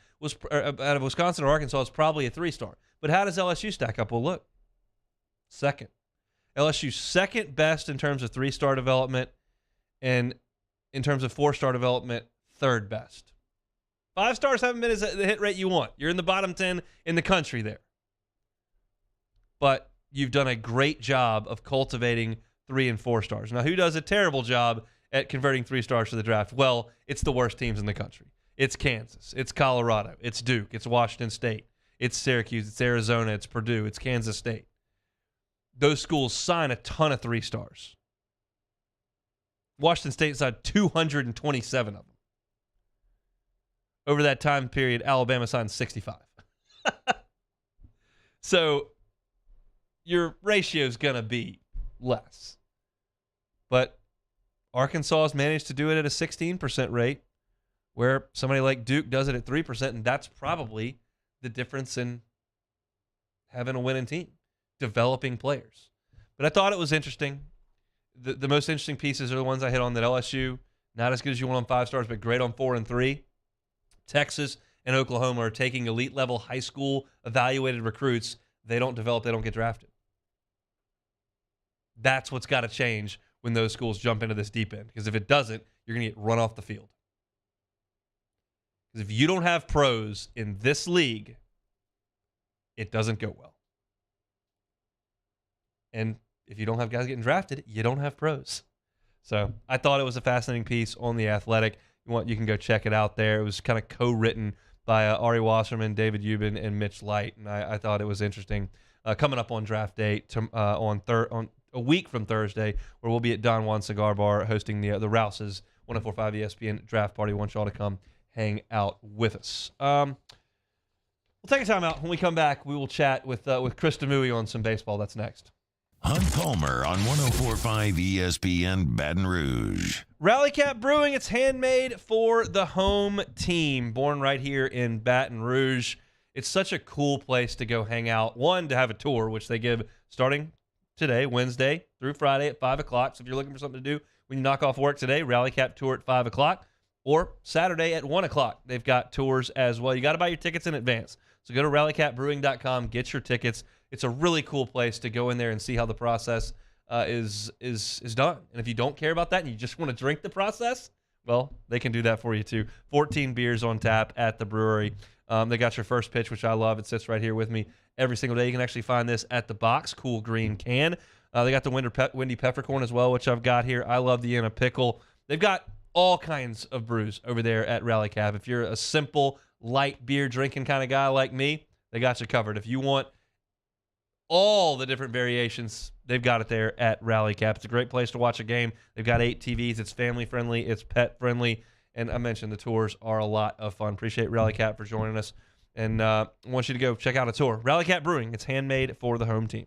out of Wisconsin or Arkansas, is probably a 3-star. But how does LSU stack up? Well, look. Second. LSU's second best in terms of 3-star development, and in terms of 4-star development, third best. 5 stars haven't been the hit rate you want. You're in the bottom 10 in the country there. But you've done a great job of cultivating 3 and 4 stars. Now, who does a terrible job at converting 3 stars to the draft? Well, it's the worst teams in the country. It's Kansas. It's Colorado. It's Duke. It's Washington State. It's Syracuse. It's Arizona. It's Purdue. It's Kansas State. Those schools sign a ton of 3 stars. Washington State signed 227 of them. Over that time period, Alabama signed 65. So your ratio is going to be less. But Arkansas has managed to do it at a 16% rate, where somebody like Duke does it at 3%, and that's probably the difference in having a winning team, developing players. But I thought it was interesting. The most interesting pieces are the ones I hit on, that LSU, not as good as you want on 5 stars, but great on 4 and 3. Texas and Oklahoma are taking elite-level high school evaluated recruits. They don't develop, they don't get drafted. That's what's got to change when those schools jump into this deep end. Because if it doesn't, you're going to get run off the field. Because if you don't have pros in this league, it doesn't go well. And if you don't have guys getting drafted, you don't have pros. So I thought it was a fascinating piece on The Athletic. You can go check it out there. It was kind of co-written by Ari Wasserman, David Ubin, and Mitch Light. And I thought it was interesting. Coming up on draft day on a week from Thursday, where we'll be at Don Juan Cigar Bar hosting the Rouses 104.5 ESPN draft party. We want y'all to come hang out with us. We'll take a time out. When we come back, we will chat with Chris Demui on some baseball. That's next. Hunt Palmer on 104.5 ESPN Baton Rouge. Rally Cap Brewing, it's handmade for the home team. Born right here in Baton Rouge. It's such a cool place to go hang out. One, to have a tour, which they give starting today, Wednesday through Friday at 5 o'clock. So if you're looking for something to do when you knock off work today, Rally Cap tour at 5 o'clock. Or Saturday at 1 o'clock. They've got tours as well. You got to buy your tickets in advance. So go to rallycapbrewing.com, get your tickets. It's a really cool place to go in there and see how the process is done. And if you don't care about that and you just want to drink the process, well, they can do that for you too. 14 beers on tap at the brewery. They got your first pitch, which I love. It sits right here with me every single day. You can actually find this at the box, cool green can. They got the Windy Peppercorn as well, which I've got here. I love the In a Pickle. They've got all kinds of brews over there at Rally Cap. If you're a simple, light beer drinking kind of guy like me, they got you covered. If you want all the different variations, they've got it there at Rally Cap. It's a great place to watch a game. They've got 8 TVs. It's family friendly. It's pet friendly. And I mentioned the tours are a lot of fun. Appreciate Rally Cap for joining us. And I want you to go check out a tour. Rally Cap Brewing. It's handmade for the home team.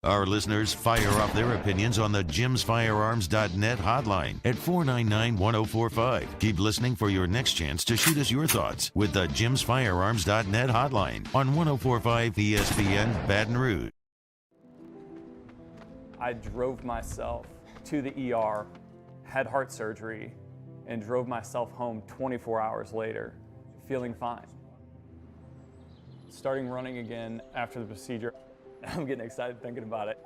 Our listeners fire off their opinions on the jimsfirearms.net hotline at 499-1045. Keep listening for your next chance to shoot us your thoughts with the jimsfirearms.net hotline on 1045 ESPN Baton Rouge. I drove myself to the ER, had heart surgery, and drove myself home 24 hours later, feeling fine. Starting running again after the procedure. I'm getting excited thinking about it.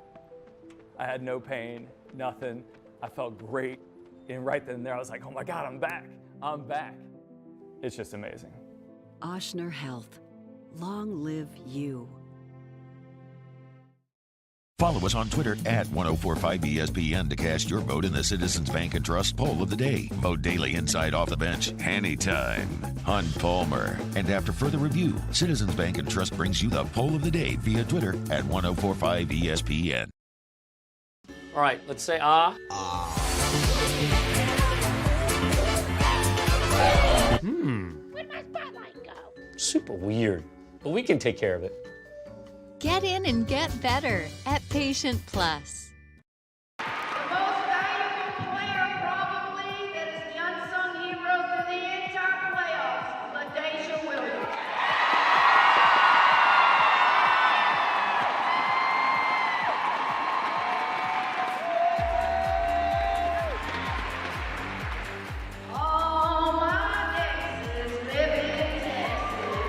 I had no pain, nothing. I felt great. And right then and there, I was like, oh my God, I'm back. I'm back. It's just amazing. Ochsner Health. Long live you. Follow us on Twitter at 1045ESPN to cast your vote in the Citizens Bank and Trust poll of the day. Vote daily inside Off the Bench, anytime. Hunt Palmer. And after further review, Citizens Bank and Trust brings you the poll of the day via Twitter at 1045ESPN. All right, let's say ah. Where'd my spotlight go? Super weird, but we can take care of it. Get in and get better at Patient Plus. The most valuable player probably that is the unsung hero through the entire playoffs, LaDacia Williams. All my exes live in Texas.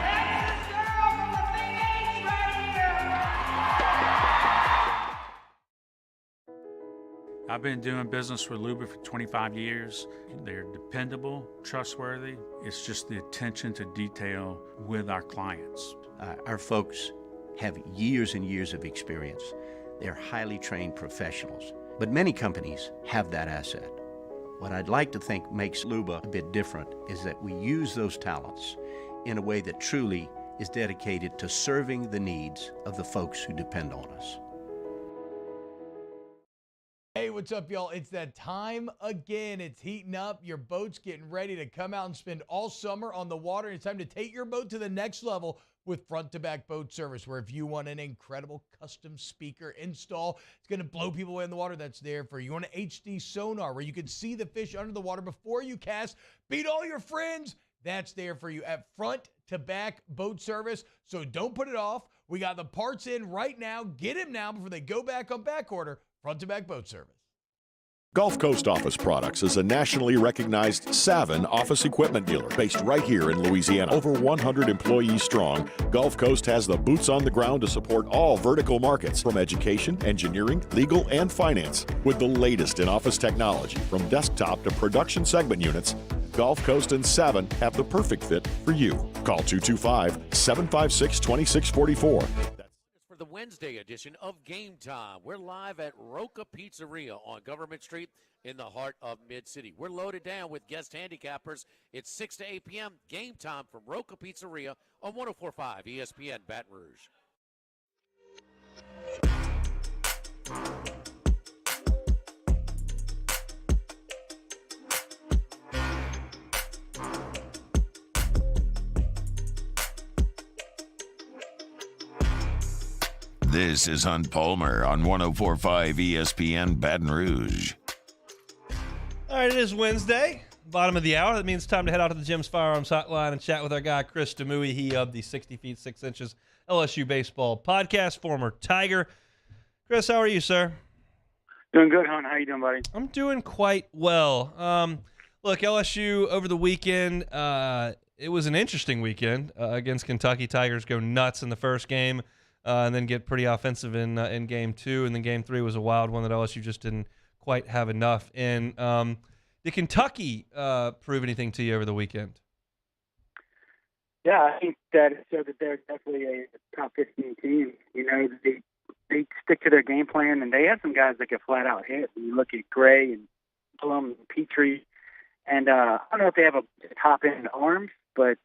Texas girl from the Big H right here. I've been doing business with Luba for 25 years. They're dependable, trustworthy. It's just the attention to detail with our clients. Our folks have years and years of experience. They're highly trained professionals. But many companies have that asset. What I'd like to think makes Luba a bit different is that we use those talents in a way that truly is dedicated to serving the needs of the folks who depend on us. Hey, what's up, y'all? It's that time again. It's heating up. Your boat's getting ready to come out and spend all summer on the water. It's time to take your boat to the next level with front-to-back boat service, where if you want an incredible custom speaker install, it's going to blow people away in the water, that's there for you. You want an HD sonar where you can see the fish under the water before you cast, beat all your friends, that's there for you at front-to-back boat service. So don't put it off. We got the parts in right now. Get them now before they go back on back order. Front-to-back boat service. Gulf Coast Office Products is a nationally recognized Savin office equipment dealer based right here in Louisiana. Over 100 employees strong, Gulf Coast has the boots on the ground to support all vertical markets, from education, engineering, legal, and finance. With the latest in office technology, from desktop to production segment units, Gulf Coast and Savin have the perfect fit for you. Call 225-756-2644. For the Wednesday edition of Game Time, we're live at Roca Pizzeria on Government Street in the heart of Mid-City. We're loaded down with guest handicappers. It's 6 to 8 p.m. Game Time from Roca Pizzeria on 104.5 ESPN Baton Rouge. This is Hunt Palmer on 104.5 ESPN Baton Rouge. All right, it is Wednesday. bottom of the hour. That means it's time to head out to the Jim's Firearms Hotline and chat with our guy, Chris Demouy. He of the 60 feet 6 inches LSU baseball podcast, former Tiger. Chris, how are you, sir? Doing good, hon. How you doing, buddy? I'm doing quite well. Look, LSU over the weekend, it was an interesting weekend against Kentucky. Tigers go nuts in the first game and then get pretty offensive in game 2. And then game 3 was a wild one that LSU just didn't quite have enough in. Did Kentucky prove anything to you over the weekend? Yeah, I think that it showed that they're definitely a top 15 team. You know, they stick to their game plan, and they have some guys that can flat out hit. When you look at Gray and Plum and Petrie, and I don't know if they have a top end arms, but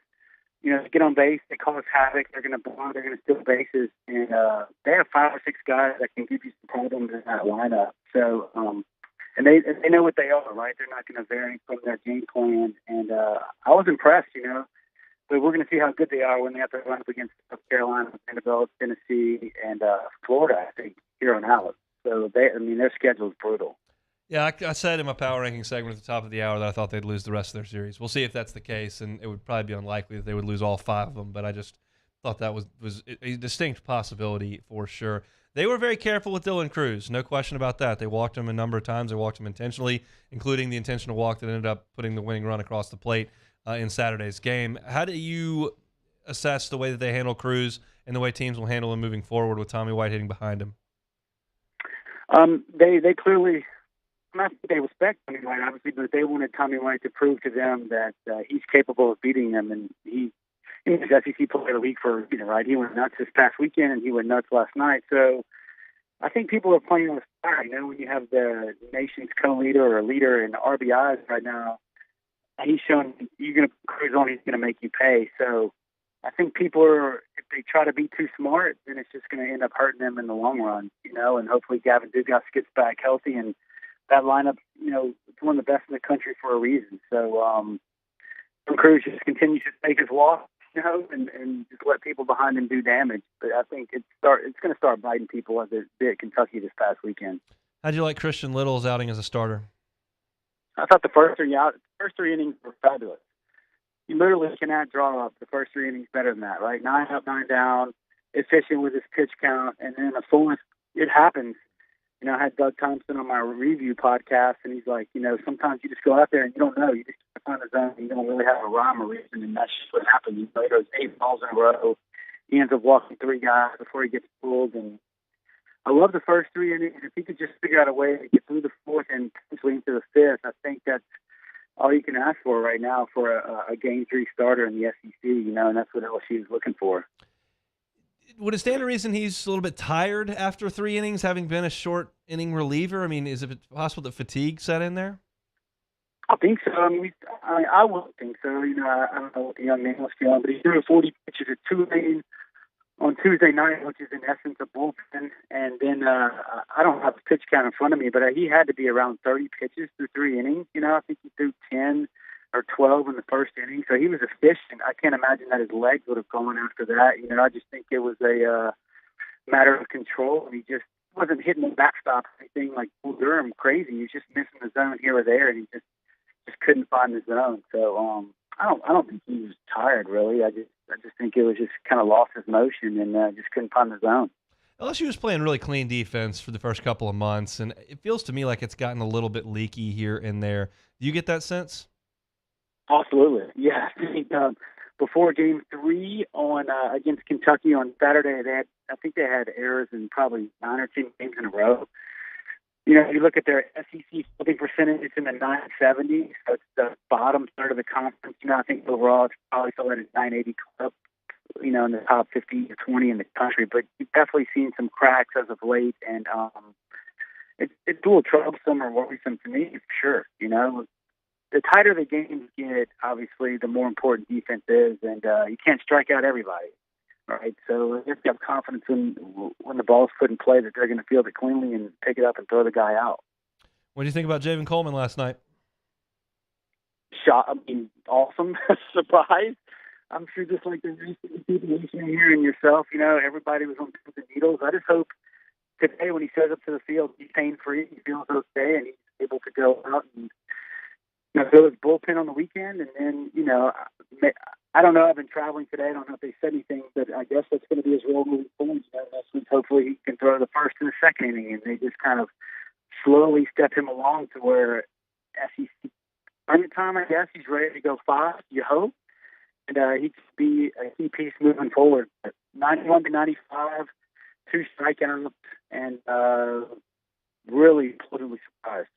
you know, to get on base, they cause havoc. They're going to bunt, they're going to steal bases, and they have 5 or 6 guys that can give you some problems in that lineup. So, and they know what they are, right? They're not going to vary from their game plan, and I was impressed, you know. But we're going to see how good they are when they have to run up against South Carolina, Vanderbilt, Tennessee, and Florida, I think, here on out. So, their schedule is brutal. Yeah, I said in my power ranking segment at the top of the hour that I thought they'd lose the rest of their series. We'll see if that's the case, and it would probably be unlikely that they would lose all 5 of them, but I just thought that was a distinct possibility for sure. They were very careful with Dylan Cruz, no question about that. They walked him a number of times. They walked him intentionally, including the intentional walk that ended up putting the winning run across the plate in Saturday's game. How do you assess the way that they handle Cruz and the way teams will handle him moving forward with Tommy White hitting behind him? They clearly, I think they respect Tommy White, obviously, but they wanted Tommy White to prove to them that he's capable of beating them, and he's SEC Player of the Week for a reason, right? He went nuts this past weekend, and he went nuts last night. So I think people are playing with fire. You know, when you have the nation's co-leader or leader in RBIs right now, and he's showing you're going to cruise on, he's going to make you pay. So I think people are, if they try to be too smart, then it's just going to end up hurting them in the long run, you know, and hopefully Gavin Dugas gets back healthy, and that lineup, you know, it's one of the best in the country for a reason. So Cruz just continues to take his walk, you know, and just let people behind him do damage. But I think it's going to start biting people as it did Kentucky this past weekend. How'd you like Christian Little's outing as a starter? I thought the first 3 innings were fabulous. You literally cannot draw up the first 3 innings better than that, right? 9 up, 9 down, efficient with his pitch count, and then the fullness, it happens. You know, I had Doug Thompson on my review podcast, and he's like, you know, sometimes you just go out there and you don't know. You just find the zone, and you don't really have a rhyme or reason, and that's just what happens. You know, he goes 8 balls in a row. He ends up walking 3 guys before he gets pulled, and I love the first 3 innings. If he could just figure out a way to get through the 4th and potentially into the 5th, I think that's all you can ask for right now for a Game 3 starter in the SEC, you know, and that's what LSU is looking for. Would it stand to reason he's a little bit tired after 3 innings, having been a short inning reliever? I mean, is it possible that fatigue set in there? I think so. I wouldn't think so. You know, I don't know what the young man was feeling, but he threw 40 pitches at 2 innings on Tuesday night, which is in essence a bullpen. And then I don't have the pitch count in front of me, but he had to be around 30 pitches through 3 innings. You know, I think he threw 10 or 12 in the first inning, so he was efficient. I can't imagine that his legs would have gone after that. You know, I just think it was a matter of control, and he just wasn't hitting the backstop or anything like Bull Durham crazy. He was just missing the zone here or there, and he just couldn't find the zone. So I don't think he was tired really. I just think it was just kind of lost his motion and just couldn't find the zone. LSU was playing really clean defense for the first couple of months, and it feels to me like it's gotten a little bit leaky here and there. Do you get that sense? Absolutely, yeah. I think before Game 3 on against Kentucky on Saturday, I think they had errors in probably 9 or 10 games in a row. You know, you look at their SEC fielding percentage, it's in the 970s, so it's the bottom third of the conference. You know, I think overall it's probably still at a 980 club, you know, in the top 15 or 20 in the country. But you've definitely seen some cracks as of late, and it's a little troublesome or worrisome to me, for sure. You know, the tighter the games get, obviously, the more important defense is, and you can't strike out everybody, right? So you have to have confidence when the ball's put in play that they're going to field it cleanly and pick it up and throw the guy out. What do you think about Javen Coleman last night? Awesome. Surprise. I'm sure just like the recent people listening here and yourself, you know, everybody was on pins and needles. I just hope today when he shows up to the field, he's pain-free, he feels okay, and he's able to go out and, you know, There was bullpen on the weekend, and then, I don't know. I've been traveling today. I don't know if they said anything, but I guess that's going to be his role moving forward. Next week, hopefully he can throw the first and the second inning, and they just kind of slowly step him along to where SEC tournament time, I guess, he's ready to go 5, you hope. And he could be a key piece moving forward. 91 to 95, 2 strikeouts, and really pleasantly surprised.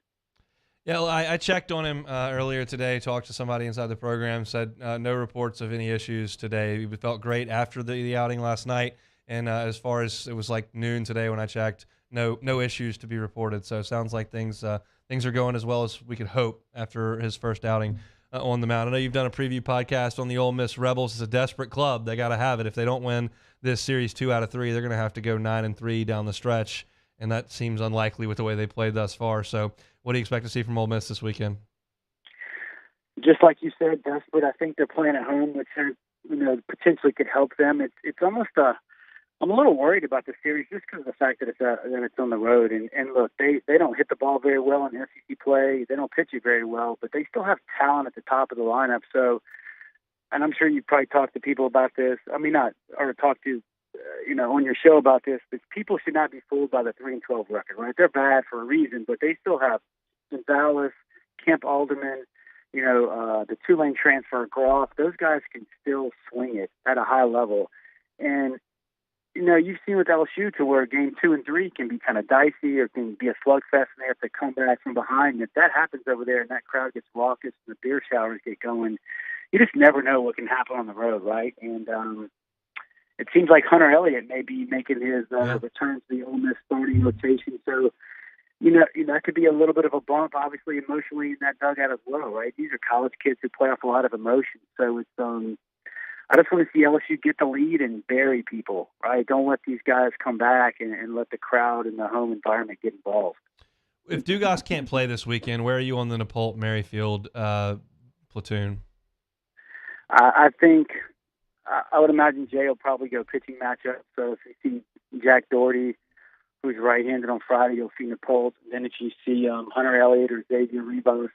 Yeah, well, I checked on him earlier today, talked to somebody inside the program, said no reports of any issues today. He felt great after the outing last night, and as far as it was like noon today when I checked, no issues to be reported. So it sounds like things are going as well as we could hope after his first outing on the mound. I know you've done a preview podcast on the Ole Miss Rebels. It's a desperate club. They got to have it. If they don't win this series 2 out of 3, they're going to have to go 9-3 down the stretch, and that seems unlikely with the way they played thus far. So what do you expect to see from Ole Miss this weekend? Just like you said, desperate. I think they're playing at home, which potentially could help them. It's almost I'm a little worried about the series just because of the fact that it's on the road. And look, they don't hit the ball very well in SEC play. They don't pitch it very well, but they still have talent at the top of the lineup. So, and I'm sure you've probably talked to people about this. I mean, talked to on your show about this, but people should not be fooled by the 3-12 record, right? They're bad for a reason, but they still have Gonzalez, Kemp Alderman, the Tulane transfer, Groff. Those guys can still swing it at a high level. And, you've seen with LSU to where game 2 and 3 can be kind of dicey or can be a slugfest and they have to come back from behind. If that happens over there and that crowd gets raucous and the beer showers get going, you just never know what can happen on the road, right? And it seems like Hunter Elliott may be making his return to the Ole Miss starting rotation. So, that could be a little bit of a bump, obviously, emotionally in that dugout as well, right? These are college kids who play off a lot of emotion. So it's I just want to see LSU get the lead and bury people, right? Don't let these guys come back and let the crowd and the home environment get involved. If Dugas can't play this weekend, where are you on the Napolt Merrifield platoon? I think I would imagine Jay will probably go pitching matchup. So if you see Jack Doherty, who's right-handed on Friday, you'll see Napolt. Then if you see Hunter Elliott or Xavier Rivas,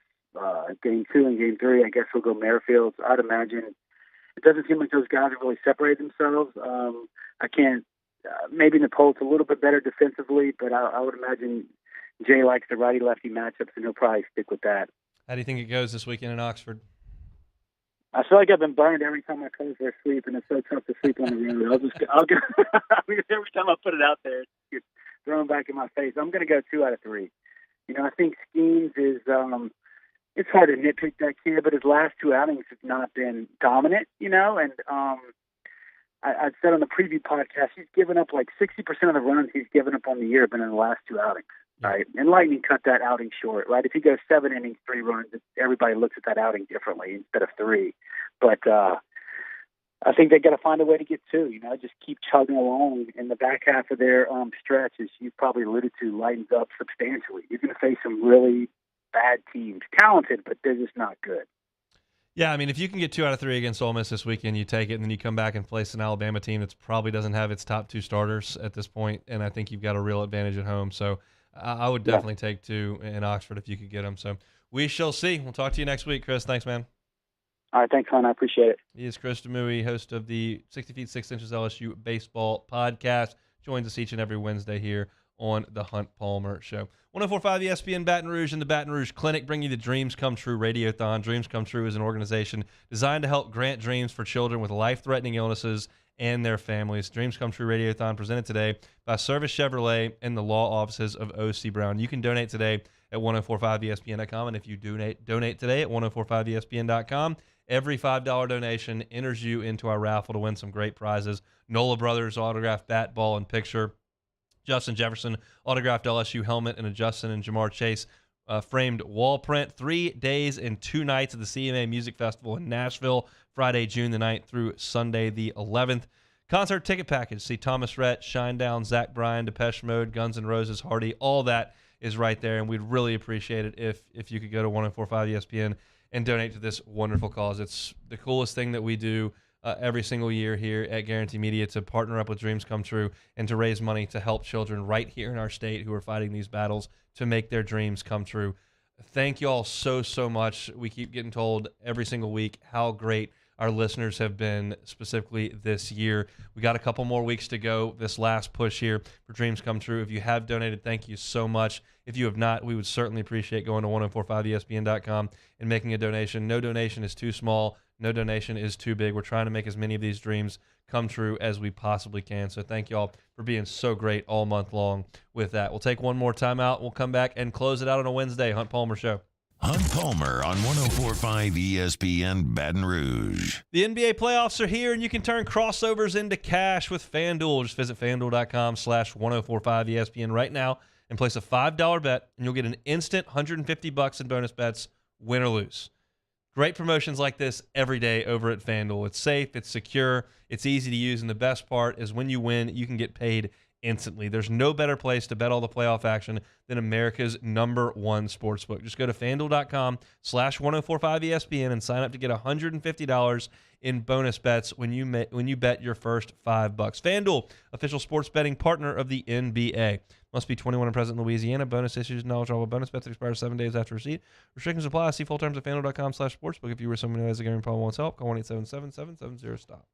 game 2 and game 3, I guess we'll go Merrifield. So I'd imagine it doesn't seem like those guys have really separated themselves. I can't. Maybe Napolt's a little bit better defensively, but I would imagine Jay likes the righty-lefty matchups, and he'll probably stick with that. How do you think it goes this weekend in Oxford? I feel like I've been burned every time I come for a sleep, and it's so tough to sleep on the road. I'll go every time I put it out there, it's thrown back in my face. I'm going to go 2 out of 3. I think Schemes is. It's hard to nitpick that kid, but his last 2 outings have not been dominant, and I said on the preview podcast, he's given up like 60% of the runs he's given up on the year have been in the last 2 outings, right? And Lightning cut that outing short, right? If he goes 7 innings, 3 runs, everybody looks at that outing differently instead of 3. But I think they got to find a way to get 2, just keep chugging along. In the back half of their stretch, as you probably alluded to, lightens up substantially. You're going to face some really bad teams, talented, but they're just not good. Yeah, I mean, if you can get 2 out of 3 against Ole Miss this weekend, you take it, and then you come back and face an Alabama team that probably doesn't have its top 2 starters at this point, and I think you've got a real advantage at home. So I would definitely take 2 in Oxford if you could get them. So we shall see. We'll talk to you next week, Chris. Thanks, man. All right, thanks, Hon. I appreciate it. He is Chris Demouy, host of the 60 Feet 6 Inches LSU Baseball Podcast. Joins us each and every Wednesday here on the Hunt Palmer Show. 104.5 ESPN Baton Rouge and the Baton Rouge Clinic bring you the Dreams Come True Radiothon. Dreams Come True is an organization designed to help grant dreams for children with life-threatening illnesses and their families. Dreams Come True Radiothon presented today by Service Chevrolet and the law offices of O.C. Brown. You can donate today at 1045ESPN.com, and if you donate today at 1045ESPN.com, every $5 donation enters you into our raffle to win some great prizes. Nola Brothers autographed bat, ball, and picture. Justin Jefferson autographed LSU helmet, and a Justin and Jamar Chase framed wall print. 3 days and 2 nights at the CMA Music Festival in Nashville, Friday, June the 9th through Sunday the 11th. Concert ticket package. See Thomas Rhett, Shinedown, Zach Bryan, Depeche Mode, Guns N' Roses, Hardy. All that is right there, and we'd really appreciate it if you could go to 1045 ESPN and donate to this wonderful cause. It's the coolest thing that we do every single year here at Guarantee Media, to partner up with Dreams Come True and to raise money to help children right here in our state who are fighting these battles to make their dreams come true. thank you all so much. We keep getting told every single week how great our listeners have been, specifically this year. We got a couple more weeks to go, this last push here for Dreams Come True. If you have donated, thank you so much. If you have not, we would certainly appreciate going to 1045ESPN.com and making a donation. No donation is too small. No donation is too big. We're trying to make as many of these dreams come true as we possibly can. So thank you all for being so great all month long with that. We'll take one more time out. We'll come back and close it out on a Wednesday. Hunt Palmer Show. Hunt Palmer on 1045 ESPN Baton Rouge. The NBA playoffs are here, and you can turn crossovers into cash with FanDuel. Just visit FanDuel.com/1045ESPN right now and place a $5 bet, and you'll get an instant $150 in bonus bets, win or lose. Great promotions like this every day over at FanDuel. It's safe, it's secure, it's easy to use, and the best part is when you win, you can get paid instantly. There's no better place to bet all the playoff action than America's #1 sportsbook. Just go to FanDuel.com/1045ESPN and sign up to get $150 in bonus bets when you bet your first $5. FanDuel, official sports betting partner of the NBA. Must be 21 and present in Louisiana. Bonus issues, knowledge all bonus bets expire 7 days after receipt. Restrictions apply. See full terms at FanDuel.com/sportsbook. If you or someone who has a gambling problem wants help, call 1-877-770-STOP.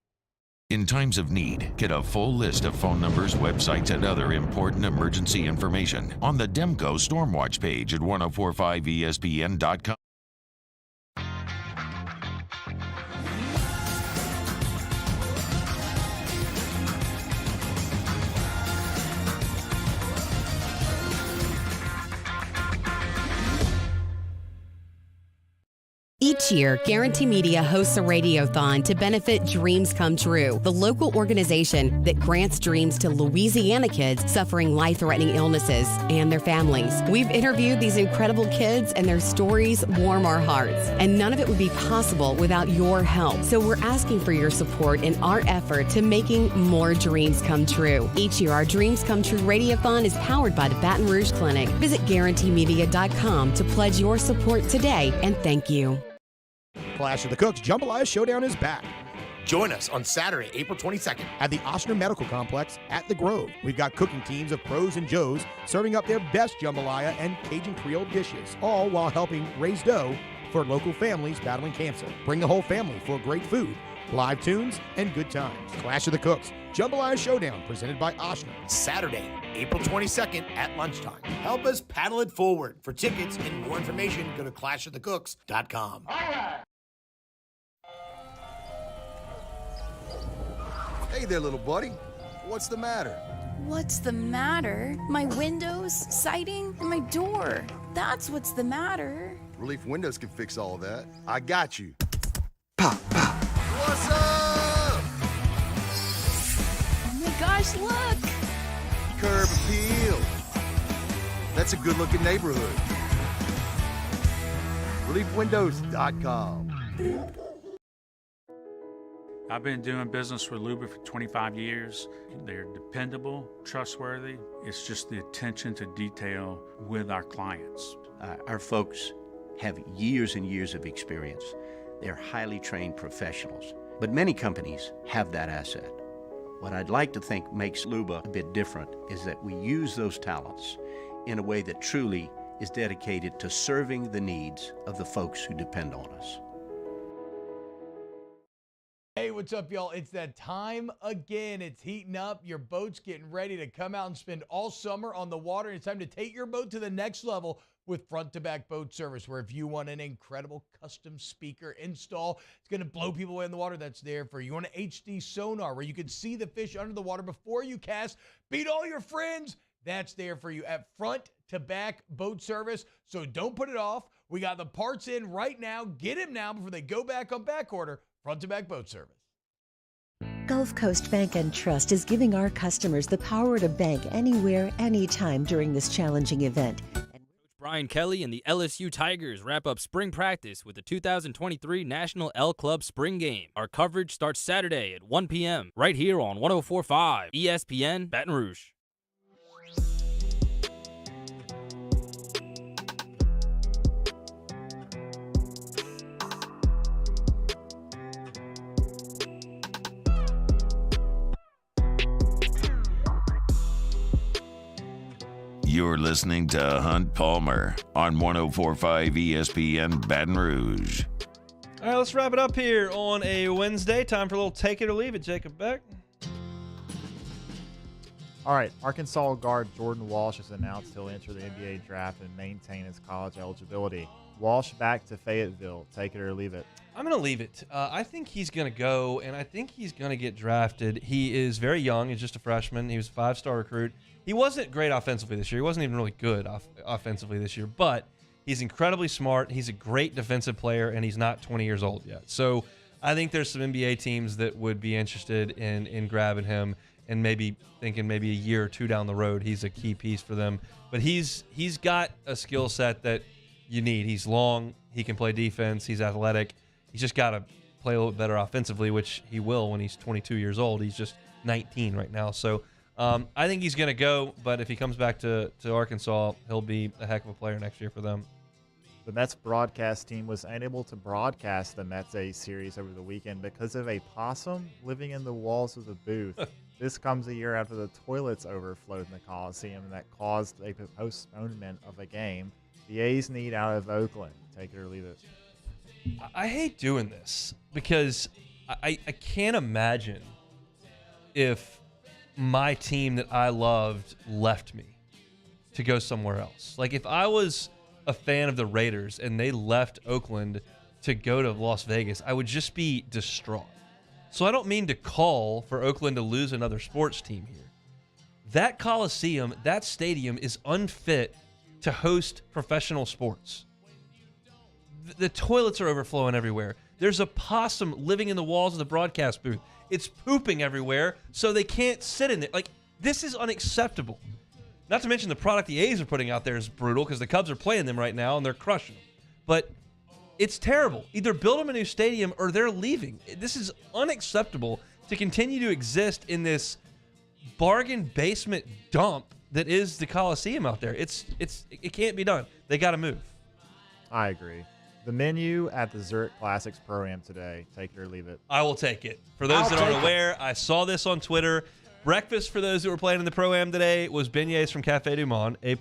In times of need, get a full list of phone numbers, websites, and other important emergency information on the Demco Stormwatch page at 1045ESPN.com. Each year, Guarantee Media hosts a radiothon to benefit Dreams Come True, the local organization that grants dreams to Louisiana kids suffering life-threatening illnesses and their families. We've interviewed these incredible kids, and their stories warm our hearts. And none of it would be possible without your help. So we're asking for your support in our effort to making more dreams come true. Each year, our Dreams Come True radiothon is powered by the Baton Rouge Clinic. Visit GuaranteeMedia.com to pledge your support today, and thank you. Clash of the Cooks Jambalaya Showdown is back. Join us on Saturday, April 22nd at the Ochsner Medical Complex at The Grove. We've got cooking teams of pros and joes serving up their best jambalaya and Cajun Creole dishes, all while helping raise dough for local families battling cancer. Bring the whole family for great food, live tunes, and good times. Clash of the Cooks Jambalaya Showdown presented by Ochsner. Saturday, April 22nd at lunchtime. Help us paddle it forward. For tickets and more information, go to clashofthecooks.com. All right. Hey there, little buddy. What's the matter? What's the matter? My windows, siding, and my door. That's what's the matter. Relief Windows can fix all of that. I got you. Pop, pop. What's up? Oh my gosh, look! Curb appeal. That's a good-looking neighborhood. ReliefWindows.com. I've been doing business with Luba for 25 years. They're dependable, trustworthy. It's just the attention to detail with our clients. Our folks have years and years of experience. They're highly trained professionals. But many companies have that asset. What I'd like to think makes Luba a bit different is that we use those talents in a way that truly is dedicated to serving the needs of the folks who depend on us. Hey, what's up, y'all? It's that time again. It's heating up. Your boat's getting ready to come out and spend all summer on the water. It's time to take your boat to the next level with front-to-back boat service, where if you want an incredible custom speaker install, it's going to blow people away in the water, that's there for you. You want an HD sonar where you can see the fish under the water before you cast, beat all your friends, that's there for you at front-to-back boat service. So don't put it off. We got the parts in right now. Get them now before they go back on back order. Front-to-back boat service. Gulf Coast Bank and Trust is giving our customers the power to bank anywhere, anytime during this challenging event. Brian Kelly and the LSU Tigers wrap up spring practice with the 2023 National L Club Spring Game. Our coverage starts Saturday at 1 p.m. right here on 1045 ESPN Baton Rouge. You're listening to Hunt Palmer on 104.5 ESPN Baton Rouge. All right, let's wrap it up here on a Wednesday. Time for a little take it or leave it. Jacob Beck. All right, Arkansas guard Jordan Walsh has announced he'll enter the NBA draft and maintain his college eligibility. Walsh back to Fayetteville. Take it or leave it. I'm going to leave it. I think he's going to go, and I think he's going to get drafted. He is very young. He's just a freshman. He was a 5-star recruit. He wasn't great offensively this year. He wasn't even really good offensively this year, but he's incredibly smart. He's a great defensive player, and he's not 20 years old yet. So I think there's some NBA teams that would be interested in grabbing him and maybe thinking maybe a year or two down the road he's a key piece for them. But he's got a skill set that you need. He's long. He can play defense. He's athletic. He's just got to play a little bit better offensively, which he will when he's 22 years old. He's just 19 right now. So I think he's going to go, but if he comes back to Arkansas, he'll be a heck of a player next year for them. The Mets broadcast team was unable to broadcast the Mets A series over the weekend because of a possum living in the walls of the booth. This comes a year after the toilets overflowed in the Coliseum and that caused a postponement of a game. The A's need out of Oakland. Take it or leave it. I hate doing this because I can't imagine if my team that I loved left me to go somewhere else. Like if I was a fan of the Raiders and they left Oakland to go to Las Vegas, I would just be distraught. So I don't mean to call for Oakland to lose another sports team here. That Coliseum, that stadium is unfit to host professional sports. The toilets are overflowing everywhere. There's a possum living in the walls of the broadcast booth. It's pooping everywhere, so they can't sit in it. Like, this is unacceptable. Not to mention the product the A's are putting out there is brutal because the Cubs are playing them right now, and they're crushing them. But it's terrible. Either build them a new stadium or they're leaving. This is unacceptable to continue to exist in this bargain basement dump that is the Coliseum out there. It can't be done. They got to move. I agree. The menu at the Zurich Classics Pro-Am today. Take it or leave it. I will take it. For those that aren't aware, I saw this on Twitter. Breakfast for those who were playing in the Pro-Am today was beignets from Café Du Monde, A+.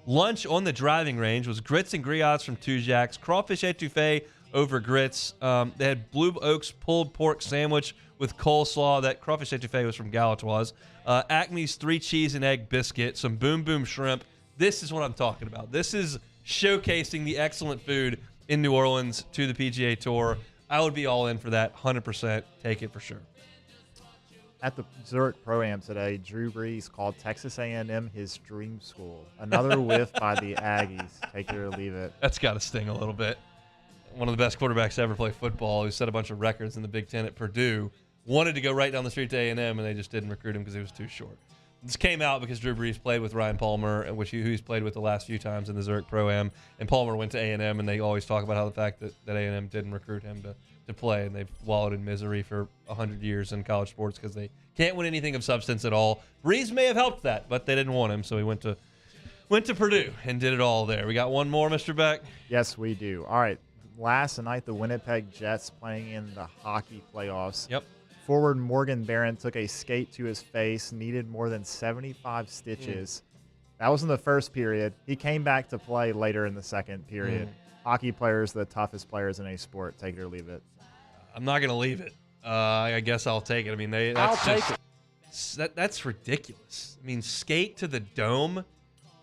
Lunch on the driving range was grits and griots from Tujague's, crawfish etouffee over grits. They had Blue Oak's pulled pork sandwich with coleslaw. That crawfish etouffee was from Galatoire's. Acme's 3 cheese and egg biscuit, some Boom Boom shrimp. This is what I'm talking about. This is showcasing the excellent food in New Orleans to the PGA Tour. I would be all in for that, 100%. Take it for sure. At the Zurich Pro-Am today, Drew Brees called Texas A&M his dream school. Another whiff by the Aggies. Take it or leave it. That's got to sting a little bit. One of the best quarterbacks to ever play football, who set a bunch of records in the Big Ten at Purdue, wanted to go right down the street to A&M, and they just didn't recruit him because he was too short. This came out because Drew Brees played with Ryan Palmer, who he's played with the last few times in the Zurich Pro-Am, and Palmer went to A&M, and they always talk about how the fact that A&M didn't recruit him to play, and they've wallowed in misery for 100 years in college sports because they can't win anything of substance at all. Brees may have helped that, but they didn't want him, so he went to Purdue and did it all there. We got one more, Mr. Beck? Yes, we do. All right. Last night, the Winnipeg Jets playing in the hockey playoffs. Yep. Forward Morgan Barron took a skate to his face, needed more than 75 stitches. That was in the first period. He came back to play later in the second period. Hockey players, the toughest players in a sport. Take it or leave it. I'm not going to leave it. I guess I'll take it. I mean, that's ridiculous. I mean, skate to the dome,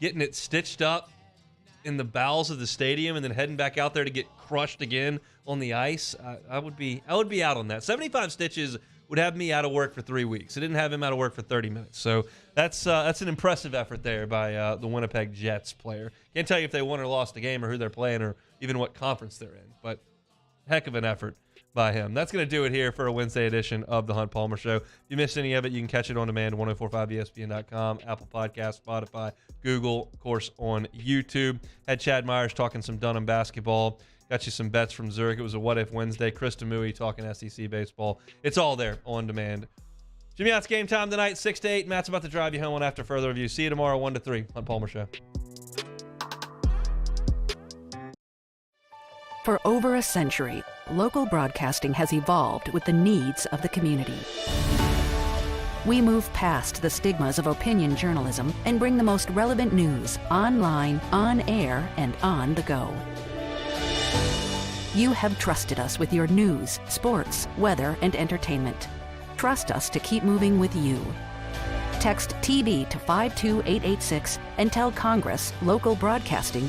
getting it stitched up in the bowels of the stadium, and then heading back out there to get crushed again on the ice. I would be out on that. 75 stitches would have me out of work for 3 weeks. It didn't have him out of work for 30 minutes. So that's an impressive effort there by the Winnipeg Jets player. Can't tell you if they won or lost the game or who they're playing or even what conference they're in, but heck of an effort by him. That's going to do it here for a Wednesday edition of the Hunt Palmer Show. If you missed any of it, you can catch it on demand, 1045ESPN.com, Apple Podcasts, Spotify, Google, of course, on YouTube. Had Chad Myers talking some Dunham basketball. Got you some bets from Zurich. It was a What If Wednesday. Chris Demouy talking SEC baseball. It's all there on demand. Jimmy Ott's Game Time tonight, 6 to 8. Matt's about to drive you home on After Further Review. See you tomorrow, 1 to 3 on Palmer Show. For over a century, local broadcasting has evolved with the needs of the community. We move past the stigmas of opinion journalism and bring the most relevant news online, on air, and on the go. You have trusted us with your news, sports, weather, and entertainment. Trust us to keep moving with you. Text TB to 52886 and tell Congress, local broadcasting,